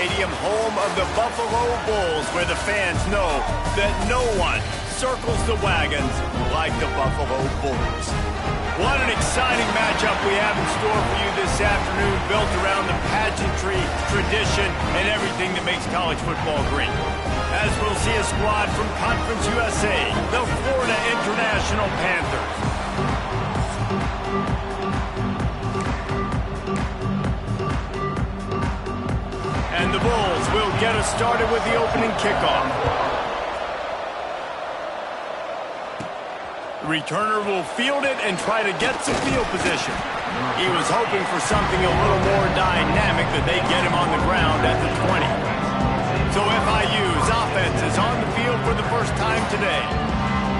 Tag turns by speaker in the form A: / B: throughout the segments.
A: Stadium, home of the Buffalo Bulls, where the fans know that no one circles the wagons like the Buffalo Bulls. What an exciting matchup we have in store for you this afternoon, built around the pageantry, tradition, and everything that makes college football great. As we'll see a squad from Conference USA, the Florida International Panthers. And the Bulls will get us started with the opening kickoff. The returner will field it and try to get some field position. He was hoping for something a little more dynamic, but they get him on the ground at the 20. So FIU's offense is on the field for the first time today.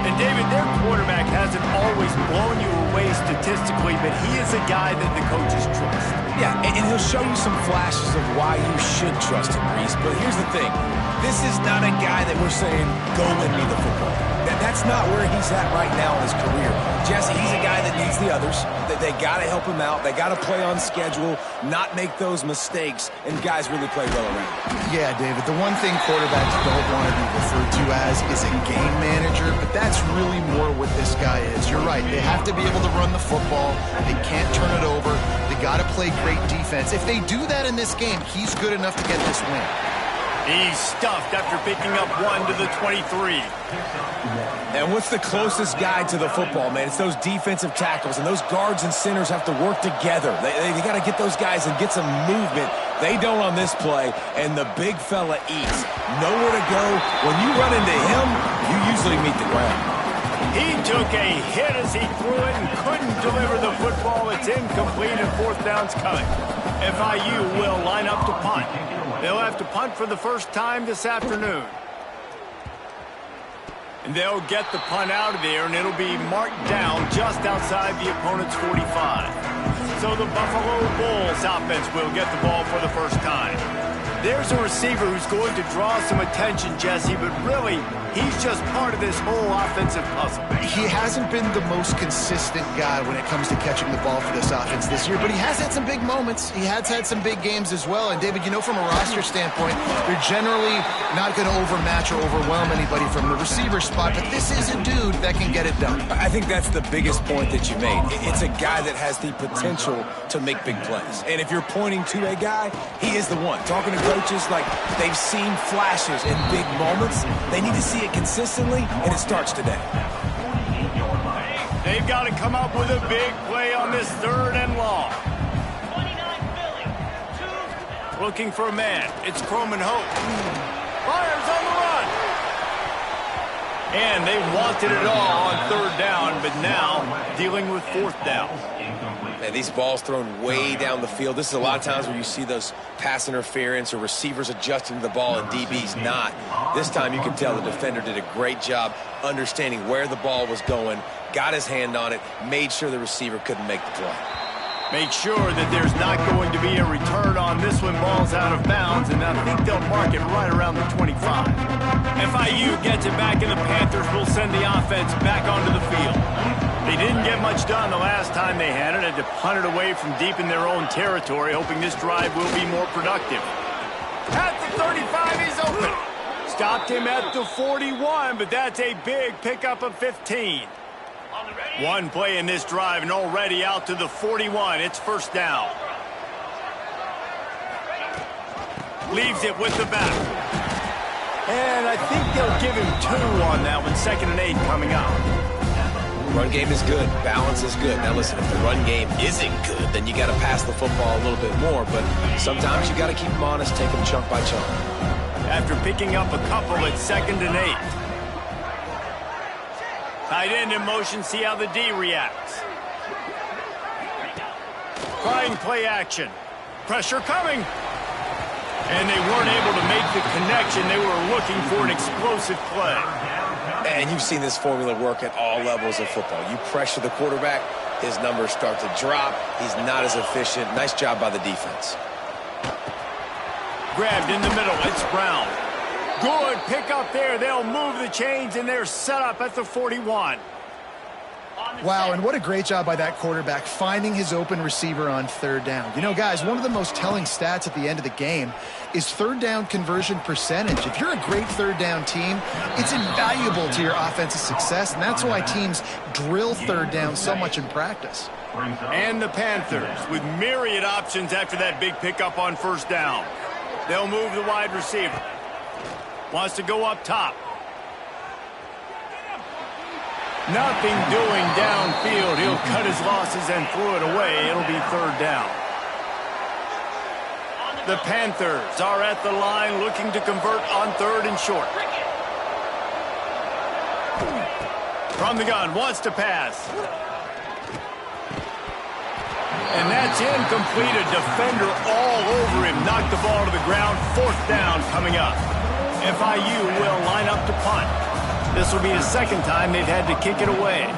A: And David, their quarterback hasn't always blown you away statistically, but he is a guy that the coaches trust.
B: Yeah, and he'll show you some flashes of why you should trust him, Reese. But here's the thing. This is not a guy that we're saying, go win me the football. That's not where he's at right now in his career. Jesse, he's a guy that needs the others. They got to help him out. They got to play on schedule, not make those mistakes, and guys really play well around.
C: Yeah, David, the one thing quarterbacks don't want to be referred to as is a game manager, but that's really more what this guy is. You're right. They have to be able to run the football. They can't turn it over. They got to play great defense. If they do that in this game, he's good enough to get this win.
A: He's stuffed after picking up one to the 23.
B: And what's the closest guy to the football, man? It's those defensive tackles, and those guards and centers have to work together. They got to get those guys and get some movement. They don't on this play, and the big fella eats. Nowhere to go. When you run into him, you usually meet the ground.
A: He took a hit as he threw it and couldn't deliver the football. It's incomplete and fourth down's coming. FIU will line up to punt. They'll have to punt for the first time this afternoon. And they'll get the punt out of there, and it'll be marked down just outside the opponent's 45. So the Buffalo Bulls offense will get the ball for the first time. There's a receiver who's going to draw some attention, Jesse, but really, he's just part of this whole offensive puzzle.
C: He hasn't been the most consistent guy when it comes to catching the ball for this offense this year, but he has had some big moments. He has had some big games as well. And, David, you know, from a roster standpoint, they're generally not going to overmatch or overwhelm anybody from the receiver spot, but this is a dude that can get it done.
B: I think that's the biggest point that you made. It's a guy that has the potential to make big plays. And if you're pointing to a guy, he is the one. Talking to coaches, like, they've seen flashes in big moments. They need to see it consistently, and it starts today.
A: They've got to come up with a big play on this third and long. Looking for a man. It's Croman Hope. Fires on the run. And they wanted it all on third down, but now dealing with fourth down.
B: Man, these balls thrown way down the field. This is a lot of times where you see those pass interference or receivers adjusting to the ball and DBs not. This time you can tell the defender did a great job understanding where the ball was going, got his hand on it, made sure the receiver couldn't make the play.
A: Make sure that there's not going to be a return on this one. Ball's out of bounds, and I think they'll mark it right around the 25. FIU gets it back, and the Panthers will send the offense back onto the field. They didn't get much done the last time they had it. Had to punt it away from deep in their own territory, hoping this drive will be more productive. At the 35, he's open. Stopped him at the 41, but that's a big pickup of 15. One play in this drive and already out to the 41. It's first down. Leaves it with the back. And I think they'll give him 2 on that one. 2nd and 8 coming up.
B: Run game is good. Balance is good. Now listen, if the run game isn't good, then you got to pass the football a little bit more. But sometimes you got to keep them honest, take them chunk by chunk.
A: After picking up a couple at 2nd and 8. Tight end in motion, see how the D reacts. Trying play action. Pressure coming. And they weren't able to make the connection. They were looking for an explosive play.
B: And you've seen this formula work at all levels of football. You pressure the quarterback, his numbers start to drop. He's not as efficient. Nice job by the defense.
A: Grabbed in the middle. It's Brown. Good pick up there. They'll move the chains, and they're set up at the 41.
C: Wow, and what a great job by that quarterback finding his open receiver on third down. You know, guys, one of the most telling stats at the end of the game is third down conversion percentage. If you're a great third down team, it's invaluable to your offensive success, and that's why teams drill third down so much in practice.
A: And the Panthers with myriad options after that big pickup on first down. They'll move the wide receiver. Wants to go up top. Nothing doing downfield. He'll cut his losses and throw it away. It'll be third down. The Panthers are at the line looking to convert on third and short. From the gun, wants to pass. And that's incomplete. A defender all over him. Knocked the ball to the ground. Fourth down coming up. FIU will line up to punt. This will be the second time they've had to kick it away.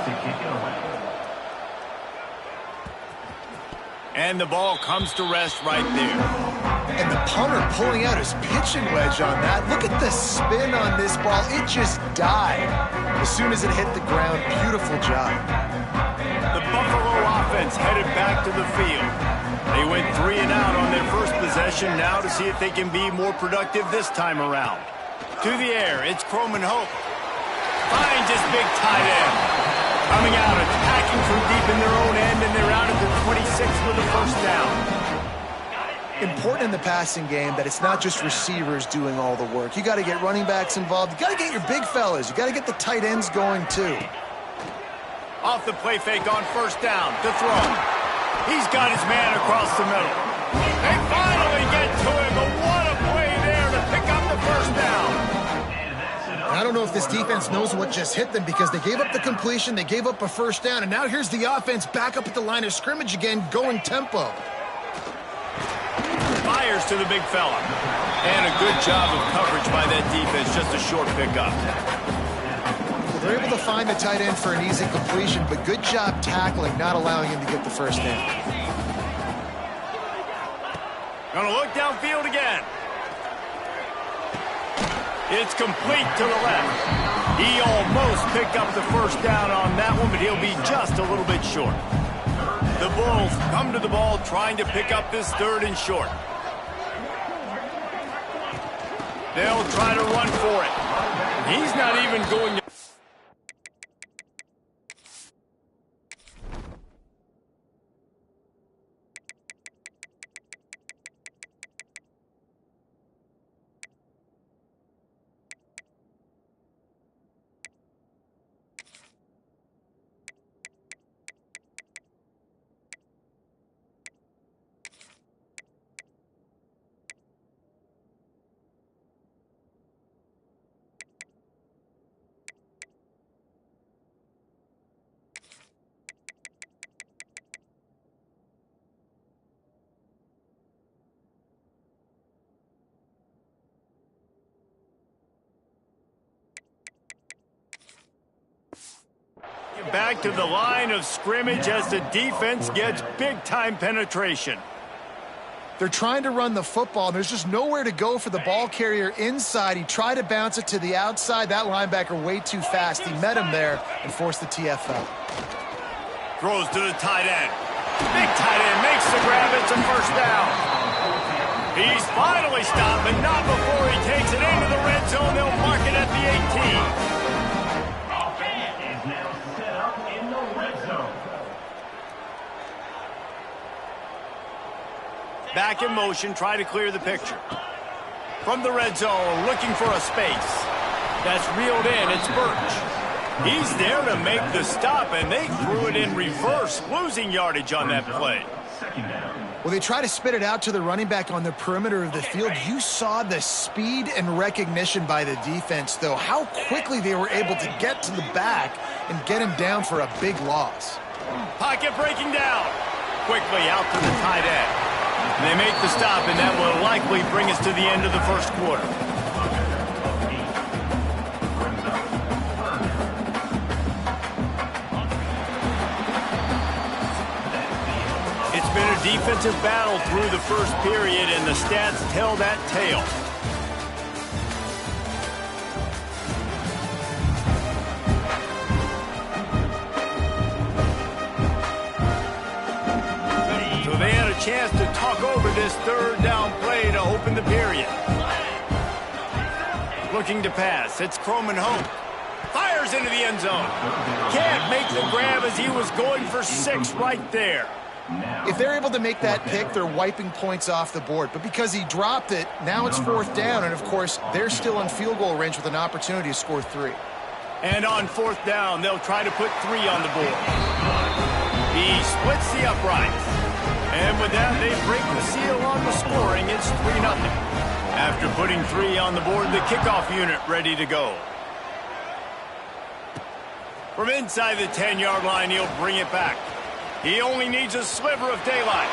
A: And the ball comes to rest right there.
C: And the punter pulling out his pitching wedge on that. Look at the spin on this ball. It just died as soon as it hit the ground. Beautiful job.
A: The Buffalo offense headed back to the field. They went 3 and out on their first possession now to see if they can be more productive this time around. To the air, it's Croman Hope. Finds his big tight end. Coming out, attacking from deep in their own end, and they're out at the 26 with a first down.
C: Important in the passing game that it's not just receivers doing all the work. You got to get running backs involved. You got to get your big fellas. You got to get the tight ends going too.
A: Off the play fake on first down to throw. He's got his man across the middle. They finally get to him, but what a play there to pick up the first down.
C: I don't know if this defense knows what just hit them because they gave up the completion, they gave up a first down, and now here's the offense back up at the line of scrimmage again, going tempo.
A: Fires to the big fella. And a good job of coverage by that defense, just a short pickup.
C: They're able to find the tight end for an easy completion, but good job tackling, not allowing him to get the first down.
A: Gonna look downfield again. It's complete to the left. He almost picked up the first down on that one, but he'll be just a little bit short. The Bulls come to the ball trying to pick up this third and short. They'll try to run for it. He's not even going to... Back to the line of scrimmage as the defense gets big-time penetration.
C: They're trying to run the football. There's just nowhere to go for the ball carrier inside. He tried to bounce it to the outside. That linebacker way too fast. He met him there and forced the TFL.
A: Throws to the tight end. Big tight end makes the grab. It's a first down. He's finally stopped, but not before he takes it into the red zone. They'll mark it at the 18. Back in motion, try to clear the picture. From the red zone, looking for a space. That's reeled in, it's Birch. He's there to make the stop, and they threw it in reverse, losing yardage on that play.
C: Well, they try to spit it out to the running back on the perimeter of the field. You saw the speed and recognition by the defense, though. How quickly they were able to get to the back and get him down for a big loss.
A: Pocket breaking down. Quickly out to the tight end. They make the stop, and that will likely bring us to the end of the first quarter. It's been a defensive battle through the first period, and the stats tell that tale. chance to talk over this third down play to open the period. Looking to pass. It's Croman Hope. Fires into the end zone. Can't make the grab as he was going for 6 right there.
C: If they're able to make that pick, they're wiping points off the board. But because he dropped it, now it's 4th down. And, of course, they're still in field goal range with an opportunity to score 3.
A: And on 4th down, they'll try to put 3 on the board. He splits the uprights. And with that, they break the seal on the scoring. It's 3-0. After putting 3 on the board, the kickoff unit ready to go. From inside the 10-yard line, he'll bring it back. He only needs a sliver of daylight.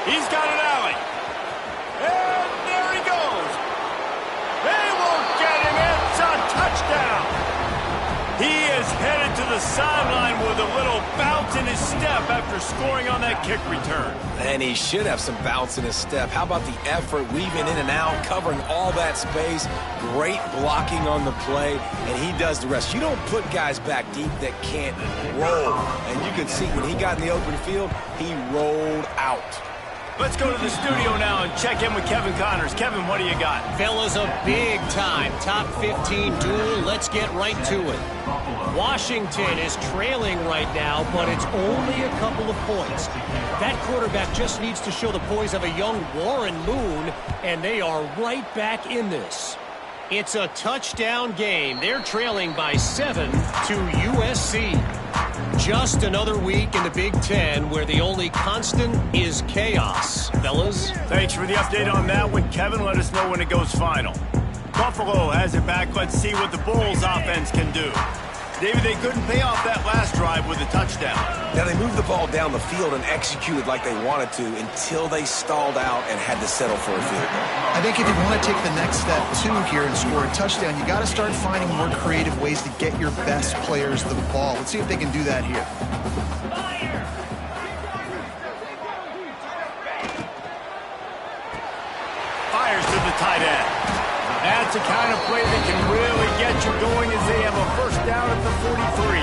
A: He's got an alley. And there he goes. They won't get him. It's a touchdown. He is headed to the sideline with a little bounce in his step after scoring on that kick return.
B: And he should have some bounce in his step. How about the effort, weaving in and out, covering all that space, great blocking on the play, and he does the rest. You don't put guys back deep that can't roll. And you can see when he got in the open field, he rolled out.
A: Let's go to the studio now and check in with Kevin Connors. Kevin, what do you got?
D: Fellas, a big-time top 15 duel. Let's get right to it. Washington is trailing right now, but it's only a couple of points. That quarterback just needs to show the poise of a young Warren Moon, and they are right back in this. It's a touchdown game. They're trailing by 7 to USC. Just another week in the Big Ten where the only constant is chaos. Fellas?
A: Thanks for the update on that one, Kevin. Let us know when it goes final. Buffalo has it back. Let's see what the Bulls offense can do. David, they couldn't pay off that last drive with a touchdown.
B: Now, they moved the ball down the field and executed like they wanted to until they stalled out and had to settle for a field goal.
C: I think if you want to take the next step, too, here and score a touchdown, you got to start finding more creative ways to get your best players the ball. Let's see if they can do that here.
A: Fires to the tight end. That's the kind of play that can really get you going as they have a first down at the 43.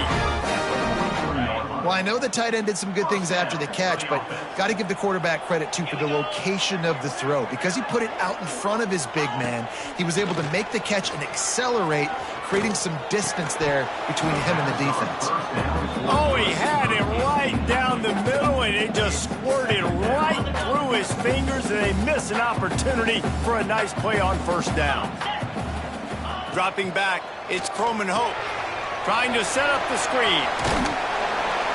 C: Well, I know the tight end did some good things after the catch, but got to give the quarterback credit, too, for the location of the throw. Because he put it out in front of his big man, he was able to make the catch and accelerate, creating some distance there between him and the defense.
A: Oh, he had it right down the middle, and it just squirted right through his fingers, and they miss an opportunity for a nice play on first down. Dropping back, it's Croman Hope trying to set up the screen.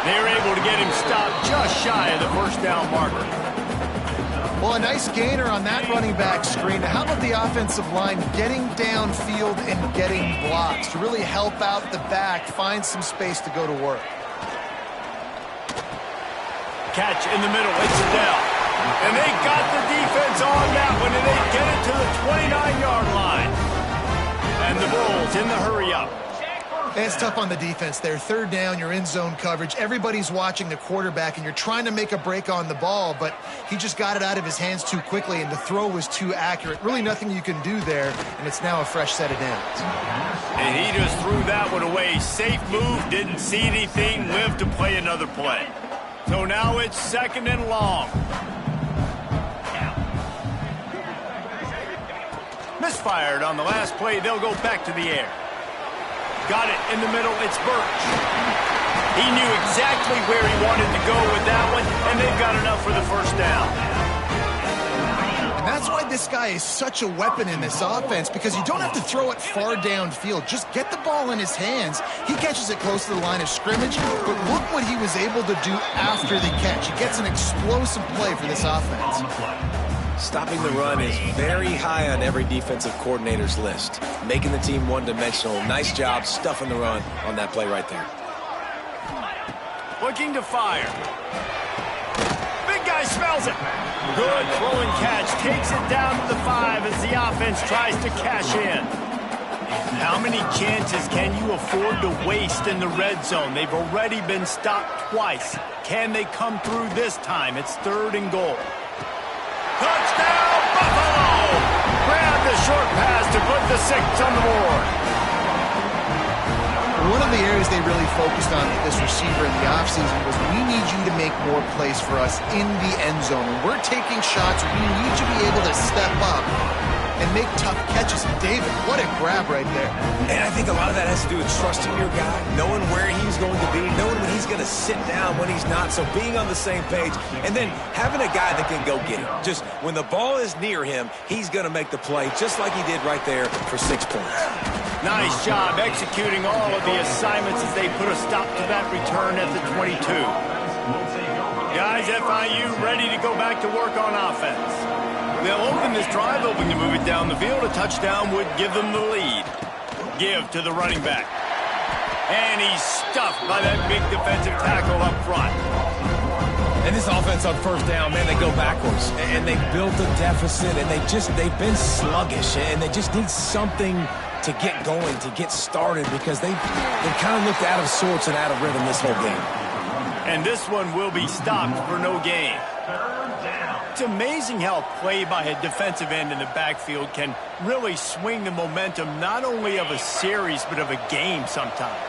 A: They're able to get him stopped just shy of the first down marker.
C: Well, a nice gainer on that running back screen. How about the offensive line getting downfield and getting blocks to really help out the back, find some space to go to work?
A: Catch in the middle, it's Adele. And they got the defense on that one, and they get it to the 29-yard line. And the Bulls in the hurry-up.
C: It's tough on the defense there. Third down, you're in zone coverage. Everybody's watching the quarterback, and you're trying to make a break on the ball, but he just got it out of his hands too quickly, and the throw was too accurate. Really nothing you can do there, and it's now a fresh set of downs.
A: And he just threw that one away. Safe move, didn't see anything, lived to play another play. So now it's 2nd and long. Misfired on the last play. They'll go back to the air. Got it in the middle. It's Birch. He knew exactly where he wanted to go with that one, and they've got enough for the first down.
C: And that's why this guy is such a weapon in this offense, because you don't have to throw it far downfield. Just get the ball in his hands. He catches it close to the line of scrimmage, but look what he was able to do after the catch. He gets an explosive play for this offense.
B: Stopping the run is very high on every defensive coordinator's list. Making the team one-dimensional. Nice job stuffing the run on that play right there.
A: Looking to fire. Big guy smells it. Good throwing catch. Takes it down to the 5 as the offense tries to cash in. How many chances can you afford to waste in the red zone? They've already been stopped twice. Can they come through this time? It's 3rd and goal. Touchdown, Buffalo! Grab the short pass to put the 6 on the board.
C: One of the areas they really focused on with this receiver in the offseason was, we need you to make more plays for us in the end zone. When we're taking shots, we need you to be able to step up and make tough catches. And David, what a grab right there.
B: And I think a lot of that has to do with trusting your guy, knowing where he's going to be, knowing when he's going to sit down, when he's not. So being on the same page, and then having a guy that can go get it. Just when the ball is near him, he's going to make the play, just like he did right there for 6 points.
A: Nice job executing all of the assignments as they put a stop to that return at the 22. Guys, FIU ready to go back to work on offense. They'll open this drive, hoping to move it down the field. A touchdown would give them the lead. Give to the running back. And he's stuffed by that big defensive tackle up front.
B: And this offense on first down, man, they go backwards. And they built a deficit, and they've been sluggish. And they just need something to get going, to get started, because they kind of looked out of sorts and out of rhythm this whole game.
A: And this one will be stopped for no gain. It's amazing how play by a defensive end in the backfield can really swing the momentum not only of a series but of a game sometimes.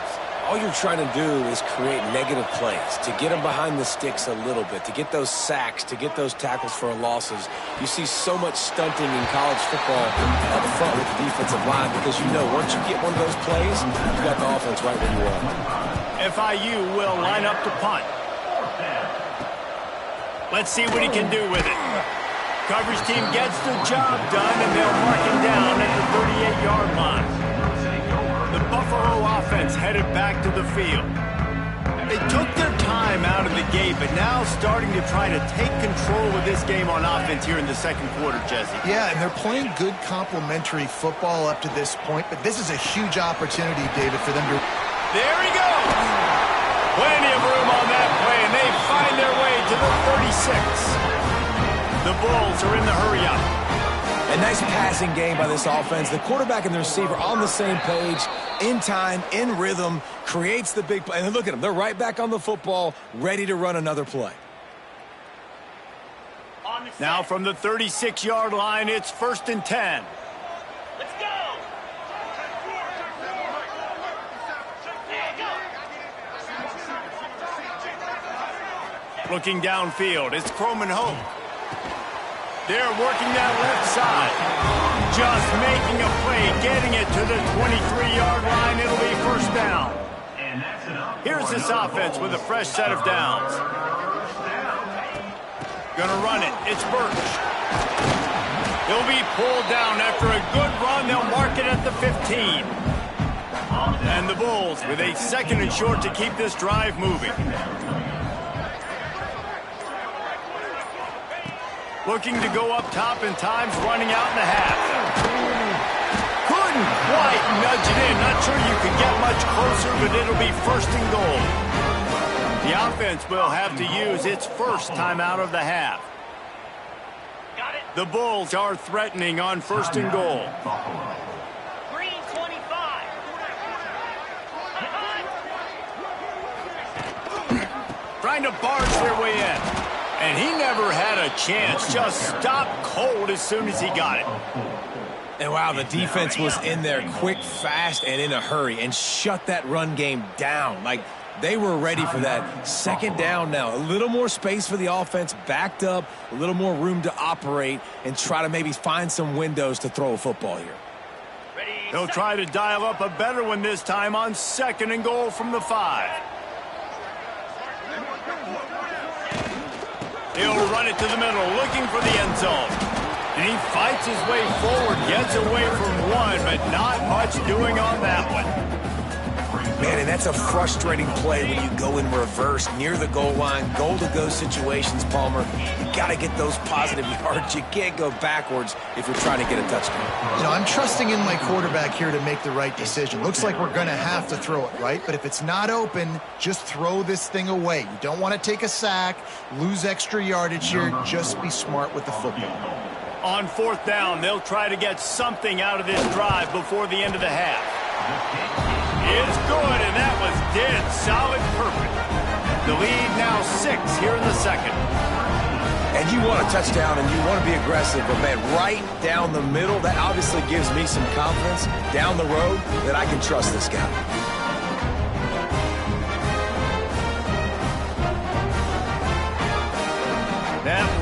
B: All you're trying to do is create negative plays, to get them behind the sticks a little bit, to get those sacks, to get those tackles for losses. You see so much stunting in college football up front with the defensive line, because you know once you get one of those plays, you got the offense right where you are.
A: FIU will line up to punt. Let's see what he can do with it. Coverage team gets the job done, and they'll mark him down at the 38-yard line. The Buffalo offense headed back to the field. They took their time out of the gate, but now starting to try to take control of this game on offense here in the second quarter, Jesse.
C: Yeah, and they're playing good complementary football up to this point, but this is a huge opportunity, David, for them to...
A: There he goes! Plenty of room on that play, and they find their way to the 36. The Bulls are in the hurry-up.
B: A nice passing game by this offense. The quarterback and the receiver on the same page, in time, in rhythm, creates the big play. And look at them. They're right back on the football, ready to run another play.
A: Now from the 36-yard line, it's 1st and 10.
E: Let's go!
A: Looking downfield, it's Croman Hope. They're working that left side. Just making a play, getting it to the 23-yard line. It'll be 1st down. Here's this offense with a fresh set of downs. Gonna run it. It's Birch. He'll be pulled down after a good run. They'll mark it at the 15. And the Bulls with a 2nd and short to keep this drive moving. Looking to go up top, and time's running out in the half. Couldn't quite nudge it in. Not sure you could get much closer, but it'll be 1st and goal. The offense will have to use its first time out of the half. The Bulls are threatening on 1st and goal.
E: Green 25.
A: Trying to barge their way in. And he never had a chance. Just stopped cold as soon as he got it.
B: And wow, the defense was in there quick, fast, and in a hurry, and shut that run game down. Like, they were ready for that. 2nd down now. A little more space for the offense, backed up, a little more room to operate, and try to maybe find some windows to throw a football here.
A: They'll try to dial up a better one this time on 2nd and goal from the 5. He'll run it to the middle, looking for the end zone. And he fights his way forward, gets away from one, but not much doing on that one.
B: Man, and that's a frustrating play when you go in reverse near the goal line, goal-to-go situations, Palmer. You got to get those positive yards. You can't go backwards if you're trying to get a touchdown.
C: You know, I'm trusting in my quarterback here to make the right decision. Looks like we're going to have to throw it, right? But if it's not open, just throw this thing away. You don't want to take a sack, lose extra yardage here. Just be smart with the football.
A: On 4th down, they'll try to get something out of this drive before the end of the half. It's good, and that was dead solid perfect. The lead now 6 here in the 2nd.
B: And you want a touchdown, and you want to be aggressive, but, man, right down the middle, that obviously gives me some confidence down the road that I can trust this guy.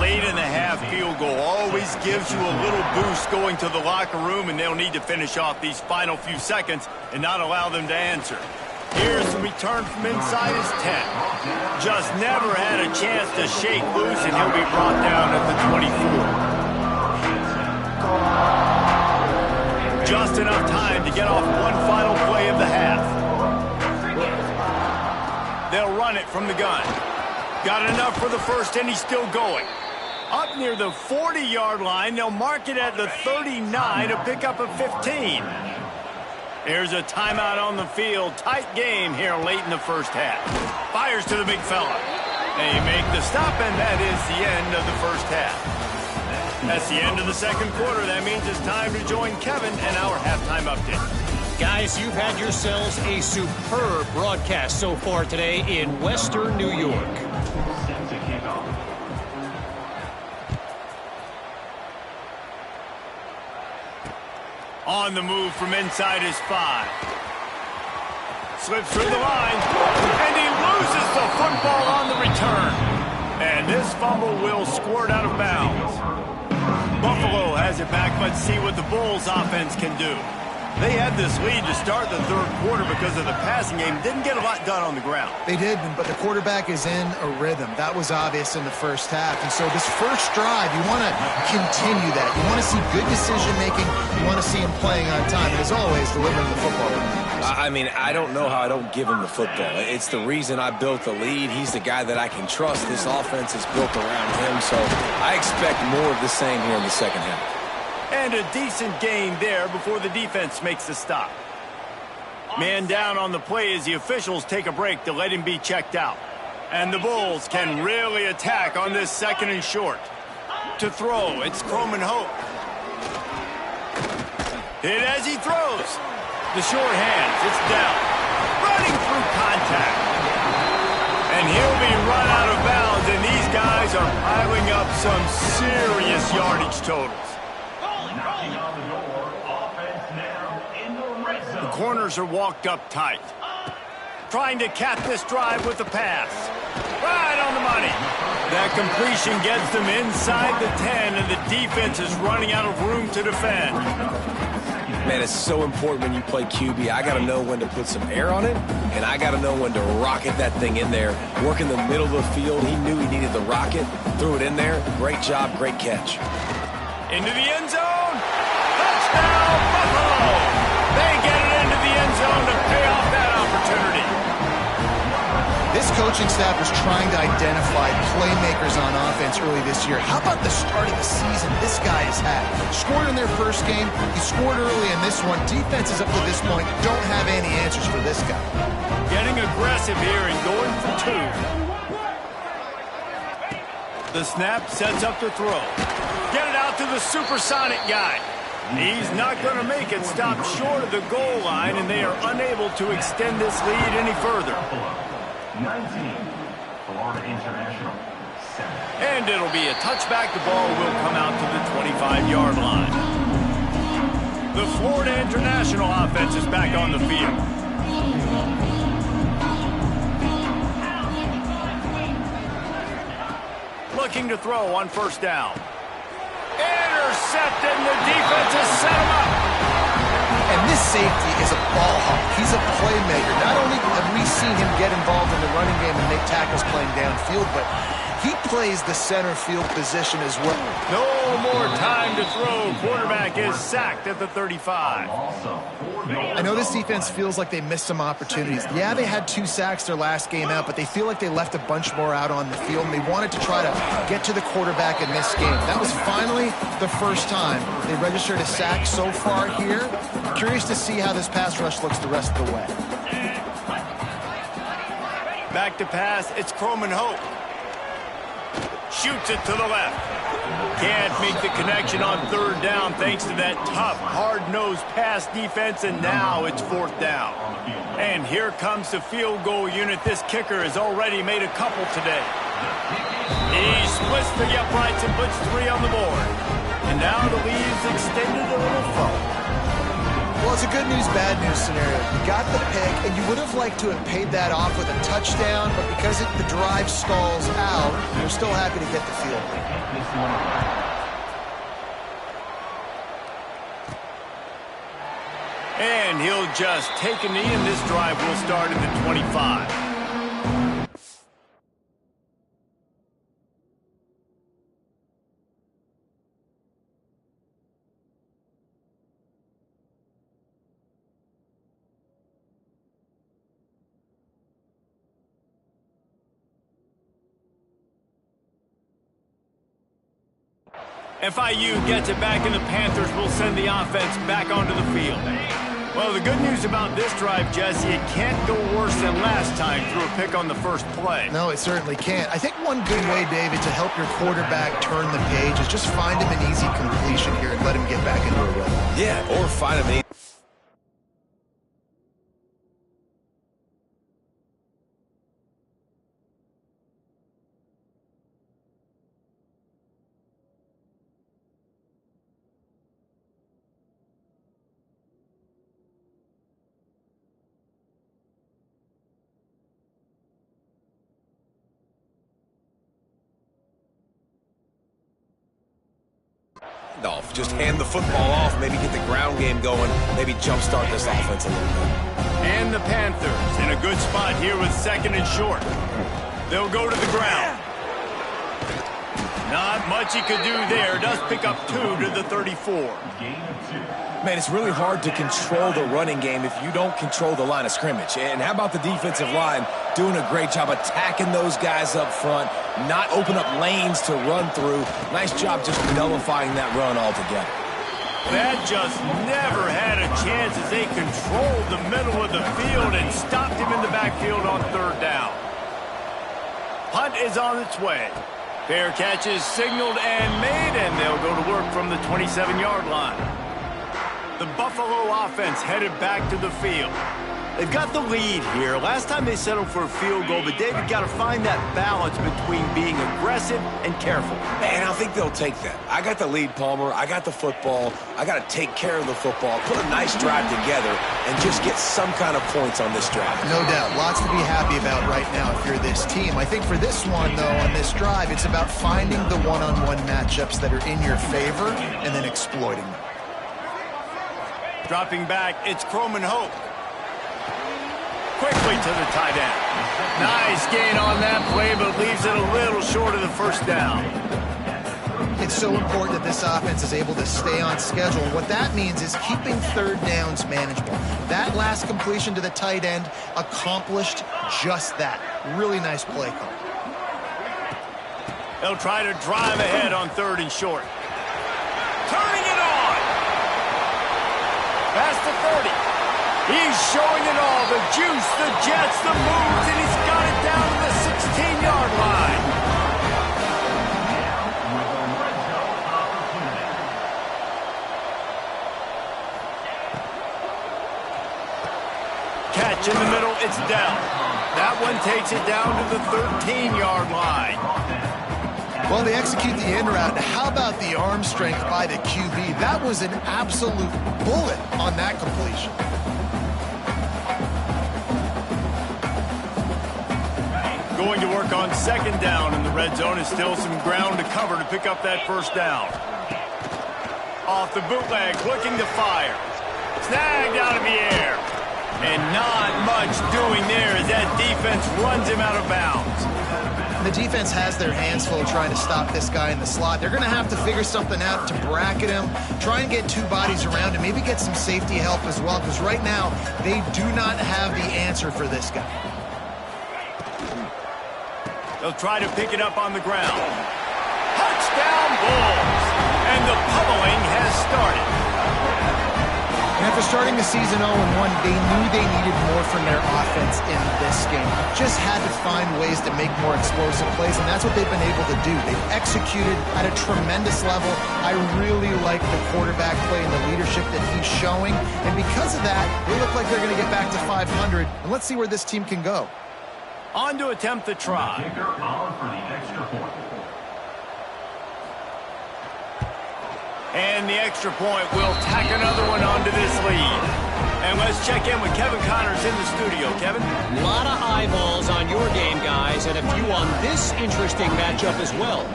A: late in the half field goal always gives you a little boost going to the locker room, and they'll need to finish off these final few seconds and not allow them to answer. Here's the return from inside his 10. Just never had a chance to shake loose, and he'll be brought down at the 24. Just enough time to get off one final play of the half. They'll run it from the gun. Got enough for the first, and he's still going. Up near the 40-yard line, they'll mark it at the 39 to pick up a 15. Here's a timeout on the field. Tight game here late in the first half. Fires to the big fella. They make the stop, and that is the end of the first half. That's the end of the second quarter. That means it's time to join Kevin and our halftime update.
D: Guys, you've had yourselves a superb broadcast so far today in Western New York.
A: On the move from inside his 5. Slips through the line, and he loses the football on the return. And this fumble will squirt out of bounds. Buffalo has it back. Let's see what the Bulls offense can do. They had this lead to start the third quarter because of the passing game. Didn't get a lot done on the ground.
C: They did, but the quarterback is in a rhythm. That was obvious in the first half. And so this first drive, you want to continue that. You want to see good decision-making. You want to see him playing on time. And as always, delivering the football.
B: I mean, I don't know how I don't give him the football. It's the reason I built the lead. He's the guy that I can trust. This offense is built around him. So I expect more of the same here in the second half.
A: And a decent gain there before the defense makes the stop. Man down on the play as the officials take a break to let him be checked out. And the Bulls can really attack on this second and short. To throw, it's Croman Hope. Hit as he throws. The short hands, it's down. Running through contact. And he'll be run out of bounds, and these guys are piling up some serious yardage totals. The corners are walked up tight. Trying to cap this drive with the pass. Right on the money. That completion gets them inside the 10, and the defense is running out of room to defend.
B: Man, it's so important when you play QB. I got to know when to put some air on it, and I got to know when to rocket that thing in there. Work in the middle of the field. He knew he needed the rocket. Threw it in there. Great job, great catch.
A: Into the end zone. Touchdown, Buffalo. They get it into the end zone to pay off that opportunity.
C: This coaching staff was trying to identify playmakers on offense early this year. How about the start of the season this guy has had? Scored in their first game. He scored early in this one. Defenses up to this point don't have any answers for this guy.
A: Getting aggressive here and going for 2. The snap sets up the throw. Get it out to the supersonic guy. He's not going to make it. Stop short of the goal line, and they are unable to extend this lead any further.
F: 19, Florida International. 7.
A: And it'll be a touchback. The ball will come out to the 25-yard line. The Florida International offense is back on the field. Looking to throw on first down. Intercepted, and the defense has set him up.
C: And this safety is a ball hawk. He's a playmaker. Not only have we seen him get involved in the running game and make tackles playing downfield, but he plays the center field position as well.
A: No more time to throw. Quarterback is sacked at the 35.
C: I know this defense feels like they missed some opportunities. Yeah, they had 2 sacks their last game out, but they feel like they left a bunch more out on the field, and they wanted to try to get to the quarterback in this game. That was finally the first time they registered a sack so far here. Curious to see how this pass rush looks the rest of the way.
A: Back to pass, it's Croman Hope. Shoots it to the left. Can't make the connection on third down thanks to that tough, hard-nosed pass defense, and now it's fourth down. And here comes the field goal unit. This kicker has already made a couple today. He splits the uprights and puts 3 on the board. And now the lead's extended a little further.
C: Well, it's a good news, bad news scenario. You got the pick, and you would have liked to have paid that off with a touchdown, but because the drive stalls out, you're still happy to get the field goal.
A: And he'll just take a knee, and this drive will start at the 25. FIU gets it back, and the Panthers will send the offense back onto the field. Well, the good news about this drive, Jesse, it can't go worse than last time through a pick on the first play.
C: No, it certainly can't. I think one good way, David, to help your quarterback turn the page is just find him an easy completion here and let him get back into a rhythm.
B: Yeah, or find him an off. Just hand the football off, maybe get the ground game going, maybe jumpstart this offense a little bit.
A: And the Panthers in a good spot here with second and short. They'll go to the ground. Not much he could do there. Does pick up 2 to the 34.
B: Man, it's really hard to control the running game if you don't control the line of scrimmage. And how about the defensive line doing a great job attacking those guys up front, not open up lanes to run through. Nice job just nullifying that run altogether.
A: That just never had a chance as they controlled the middle of the field and stopped him in the backfield on third down. Punt is on its way. Fair catch is signaled and made, and they'll go to work from the 27-yard line. The Buffalo offense headed back to the field. They've got the lead here. Last time they settled for a field goal, but David got to find that balance between being aggressive and careful.
B: Man, I think they'll take that. I got the lead, Palmer. I got the football. I got to take care of the football, put a nice drive together, and just get some kind of points on this drive.
C: No doubt. Lots to be happy about right now if you're this team. I think for this one, though, on this drive, it's about finding the one-on-one matchups that are in your favor and then exploiting them.
A: Dropping back, it's Croman Hope. Quickly to the tight end. Nice gain on that play, but leaves it a little short of the first down.
C: It's so important that this offense is able to stay on schedule. What that means is keeping third downs manageable. That last completion to the tight end accomplished just that. Really nice play call.
A: They'll try to drive ahead on third and short. Turning it on. Past the 30. He's showing it all. The juice, the jets, the moves, and he's got it down to the 16-yard line. Catch in the middle, it's down. That one takes it down to the 13-yard line.
C: Well, they execute the end route. How about the arm strength by the QB? That was an absolute bullet on that completion.
A: Going to work on second down, and the red zone is still some ground to cover to pick up that first down. Off the bootleg, looking to fire. Snagged out of the air. And not much doing there as that defense runs him out of bounds.
C: The defense has their hands full trying to stop this guy in the slot. They're going to have to figure something out to bracket him, try and get two bodies around him, maybe get some safety help as well, because right now they do not have the answer for this guy.
A: They'll try to pick it up on the ground. Touchdown Bulls! And the pummeling has started.
C: And after starting the season 0-1, they knew they needed more from their offense in this game. Just had to find ways to make more explosive plays, and that's what they've been able to do. They've executed at a tremendous level. I really like the quarterback play and the leadership that he's showing. And because of that, they look like they're going to get back to 500. And let's see where this team can go.
A: On to attempt the try.
F: Kicker on for the extra point.
A: And the extra point will tack another one onto this lead. And let's check in with Kevin Connors in the studio. Kevin?
D: A lot of eyeballs on your game, guys, and a few on this interesting matchup as well.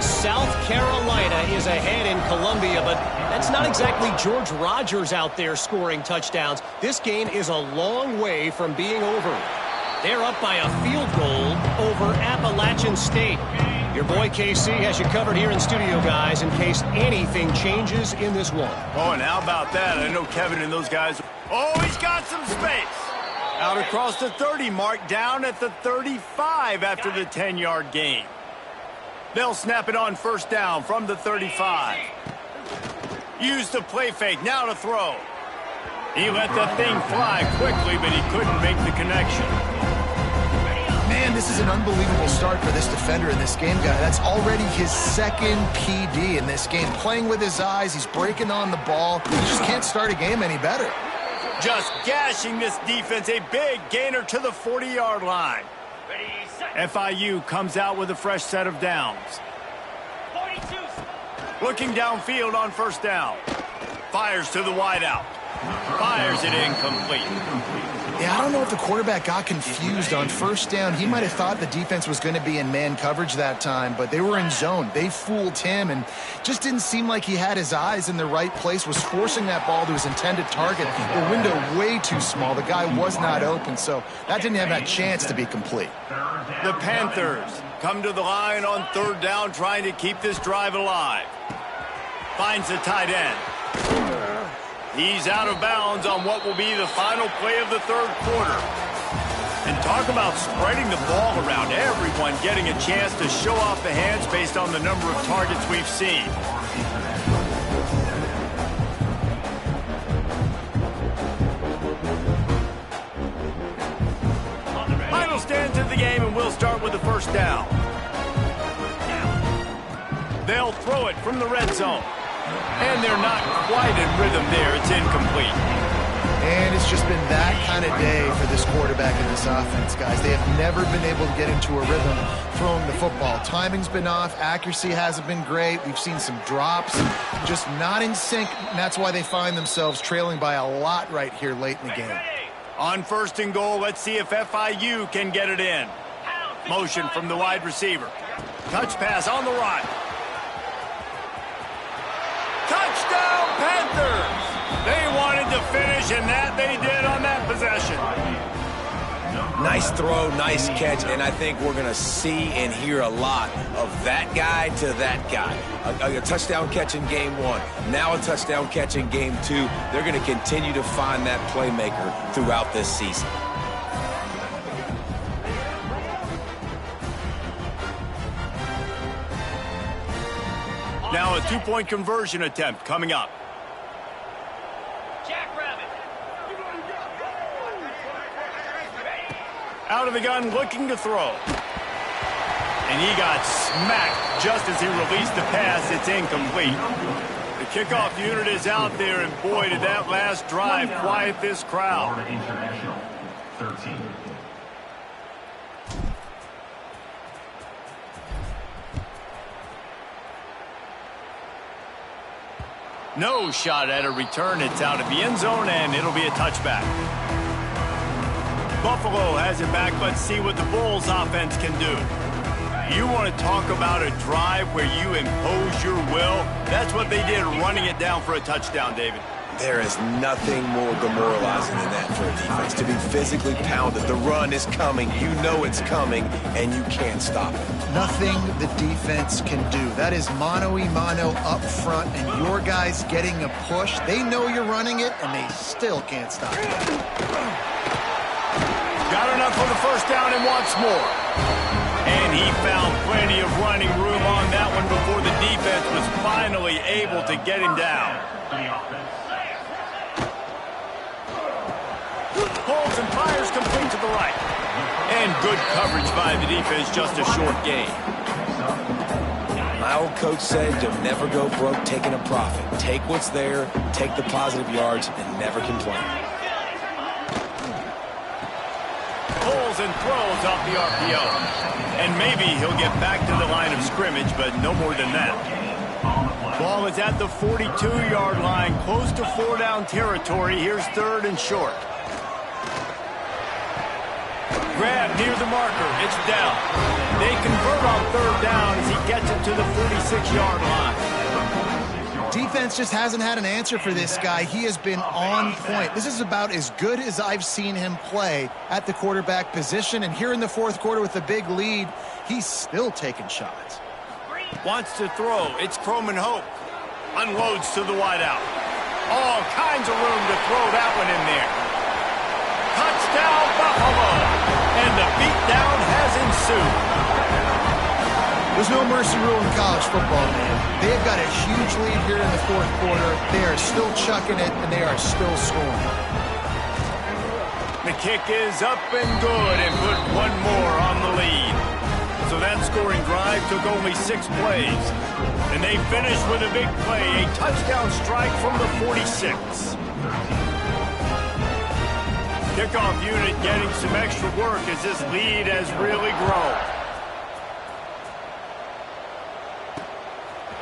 D: South Carolina is ahead in Columbia, but that's not exactly George Rogers out there scoring touchdowns. This game is a long way from being over. They're up by a field goal over Appalachian State. Your boy KC has you covered here in studio, guys, in case anything changes in this one.
A: Oh, and how about that? I know Kevin and those guys. Oh, he's got some space. Out across the 30 mark, down at the 35 after the 10-yard gain. They'll snap it on first down from the 35. Use the play fake, now to throw. He let that thing fly quickly, but he couldn't make the connection.
C: Man, this is an unbelievable start for this defender in this game, guy. That's already his second PD in this game. Playing with his eyes, he's breaking on the ball. He just can't start a game any better.
A: Just gashing this defense, a big gainer to the 40-yard line. FIU comes out with a fresh set of downs.
E: 42.
A: Looking downfield on first down. Fires to the wideout. Fires it incomplete.
C: Yeah, I don't know if the quarterback got confused on first down. He might have thought the defense was going to be in man coverage that time, but they were in zone. They fooled him and just didn't seem like he had his eyes in the right place, was forcing that ball to his intended target. The window way too small. The guy was not open, so that didn't have that chance to be complete.
A: The Panthers come to the line on third down, trying to keep this drive alive. Finds the tight end. He's out of bounds on what will be the final play of the third quarter. And talk about spreading the ball around. Everyone getting a chance to show off the hands based on the number of targets we've seen. Final stand of the game, and we'll start with the first down. They'll throw it from the red zone. And they're not quite in rhythm there. It's incomplete.
C: And it's just been that kind of day for this quarterback and this offense, guys. They have never been able to get into a rhythm throwing the football. Timing's been off. Accuracy hasn't been great. We've seen some drops, just not in sync. And that's why they find themselves trailing by a lot right here late in the game.
A: On first and goal, let's see if FIU can get it in. Motion from the wide receiver. Touch pass on the run. Touchdown, Panthers! They wanted to finish, and that they did on that possession.
B: Nice throw, nice catch, and I think we're going to see and hear a lot of that guy to that guy. A touchdown catch in game one, now a touchdown catch in game two. They're going to continue to find that playmaker throughout this season.
A: Now a two-point conversion attempt coming up.
E: Jackrabbit.
A: Out of the gun, looking to throw. And he got smacked just as he released the pass. It's incomplete. The kickoff unit is out there, and boy, did that last drive quiet this crowd.
F: Florida International, 13.
A: No shot at a return. It's out of the end zone, and it'll be a touchback. Buffalo has it back. Let's see what the Bulls offense can do. You want to talk about a drive where you impose your will? That's what they did, running it down for a touchdown, David.
B: There is nothing more demoralizing than that for a defense, to be physically pounded. The run is coming, you know it's coming, and you can't stop it.
C: Nothing the defense can do. That is mano-a-mano up front, and your guys getting a push. They know you're running it, and they still can't stop it.
A: Got enough for the first down and wants more. And he found plenty of running room on that one before the defense was finally able to get him down. Pulls and fires complete to the right. And good coverage by the defense, just a short gain.
B: My old coach said you'll never go broke taking a profit. Take what's there, take the positive yards, and never complain.
A: Pulls and throws off the RPO. And maybe he'll get back to the line of scrimmage, but no more than that. Ball is at the 42-yard line, close to 4-down territory. Here's third and short. Grab near the marker. It's down. They convert on third down as he gets it to the 46-yard line.
C: Defense just hasn't had an answer for this guy. He has been on point. This is about as good as I've seen him play at the quarterback position. And here in the fourth quarter with a big lead, he's still taking shots.
A: Wants to throw. It's Croman Hope. Unloads to the wideout. All kinds of room to throw that one in there. Touchdown, Buffalo. And the beatdown has ensued.
C: There's no mercy rule in college football, man. They've got a huge lead here in the fourth quarter. They are still chucking it, and they are still scoring.
A: The kick is up and good and put one more on the lead. So that scoring drive took only 6 plays. And they finished with a big play, a touchdown strike from the 46. Kickoff unit getting some extra work as this lead has really grown.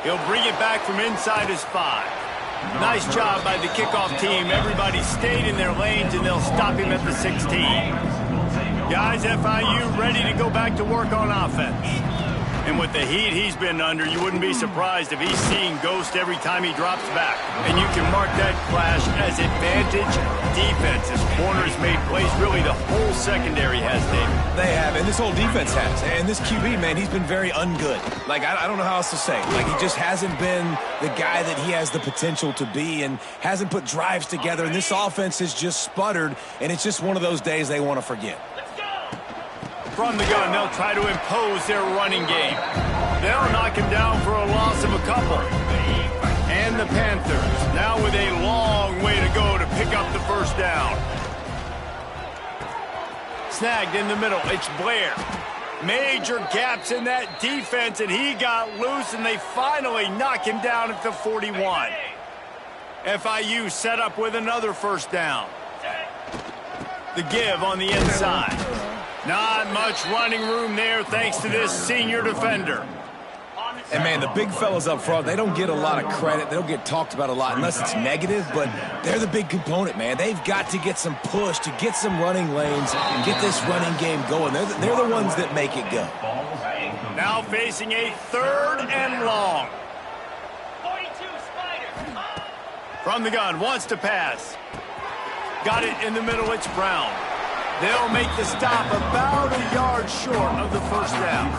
A: He'll bring it back from inside his 5. Nice job by the kickoff team. Everybody stayed in their lanes, and they'll stop him at the 16. Guys, FIU ready to go back to work on offense. And with the heat he's been under, you wouldn't be surprised if he's seeing ghost every time he drops back. And you can mark that clash as advantage defense. His corners made plays. Really, the whole secondary has, David.
B: They have, and this whole defense has. And this QB, man, he's been very ungood. Like, I don't know how else to say. Like, he just hasn't been the guy that he has the potential to be and hasn't put drives together. And this offense has just sputtered, and it's just one of those days they want to forget.
A: From the gun, they'll try to impose their running game. They'll knock him down for a loss of a couple. And the Panthers, now with a long way to go to pick up the first down. Snagged in the middle, it's Blair. Major gaps in that defense, and he got loose, and they finally knock him down at the 41. FIU set up with another first down. The give on the inside. Not much running room there thanks to this senior defender.
B: And, man, the big fellas up front, they don't get a lot of credit. They don't get talked about a lot unless it's negative, but they're the big component, man. They've got to get some push to get some running lanes and get this running game going. They're the ones that make it go.
A: Now facing a third and long.
E: 42 Spiders.
A: From the gun, wants to pass. Got it in the middle, it's Brown. They'll make the stop about a yard short of the first down.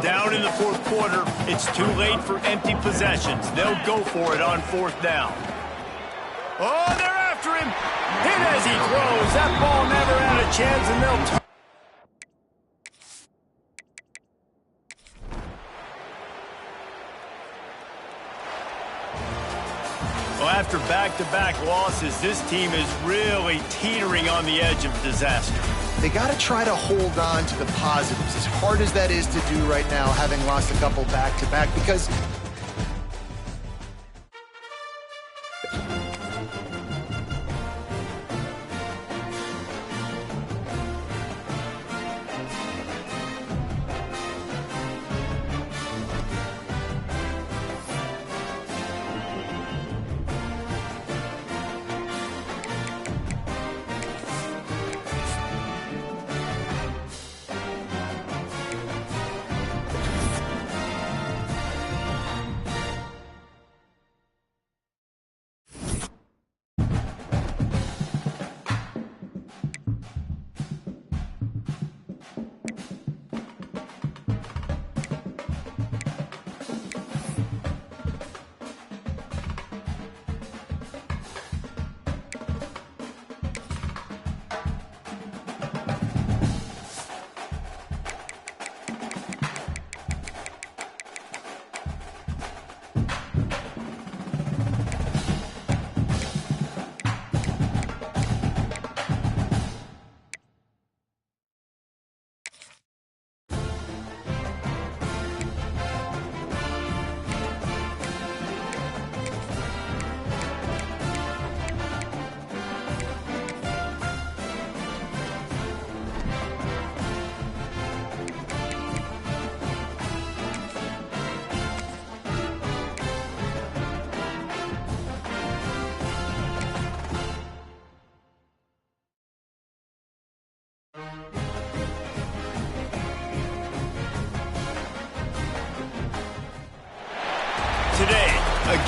A: Down in the fourth quarter, it's too late for empty possessions. They'll go for it on fourth down. Oh, they're after him. Hit as he throws. That ball never had a chance, and they'll turn. Well, after back-to-back losses, this team is really teetering on the edge of disaster.
C: They got to try to hold on to the positives, as hard as that is to do right now, having lost a couple back-to-back, because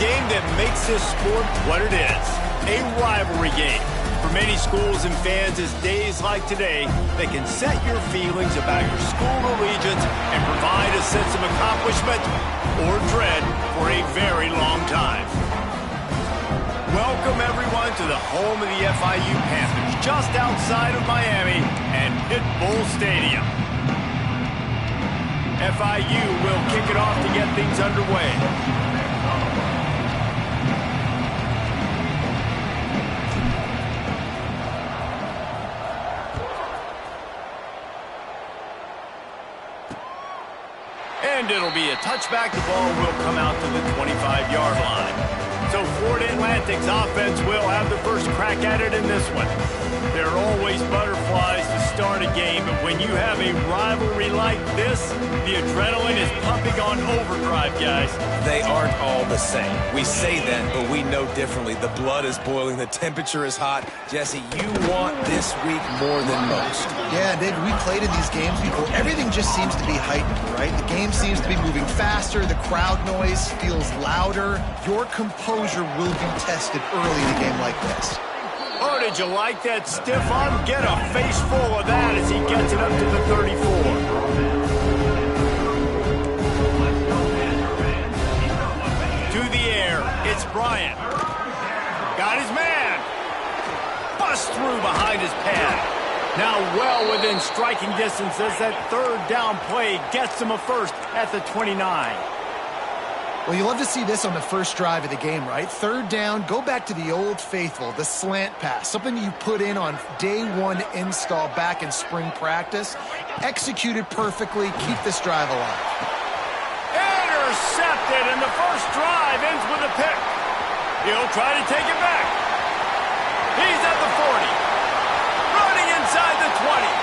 A: game that makes this sport what it is, a rivalry game. For many schools and fans, it's days like today that can set your feelings about your school allegiance and provide a sense of accomplishment or dread for a very long time. Welcome, everyone, to the home of the FIU Panthers, just outside of Miami and Pit Bull Stadium. FIU will kick it off to get things underway. And it'll be a touchback. The ball will come out to the 25-yard line. So Florida Atlantic's offense will have the first crack at it in this one. There are always butterflies to start a game, but when you have a rivalry like this, the adrenaline is pumping on overdrive, guys.
B: They aren't all the same. We say that, but we know differently. The blood is boiling. The temperature is hot. Jesse, you want this week more than most.
C: Yeah, David, we played in these games before. Everything just seems to be heightened, right? The game seems to be moving faster. The crowd noise feels louder. Your composure will be tested early in a game like this.
A: Oh, did you like that stiff arm? Get a face full of that as he gets it up to the 34. To the air, it's Bryant. Got his man. Bust through behind his pad. Now well within striking distance as that third down play gets him a first at the 29.
C: Well, you love to see this on the first drive of the game, right? Third down, go back to the old faithful, the slant pass, something you put in on day one install back in spring practice. Executed perfectly, keep this drive alive.
A: Intercepted, and the first drive ends with a pick. He'll try to take it back. He's at the 40. Running inside the 20.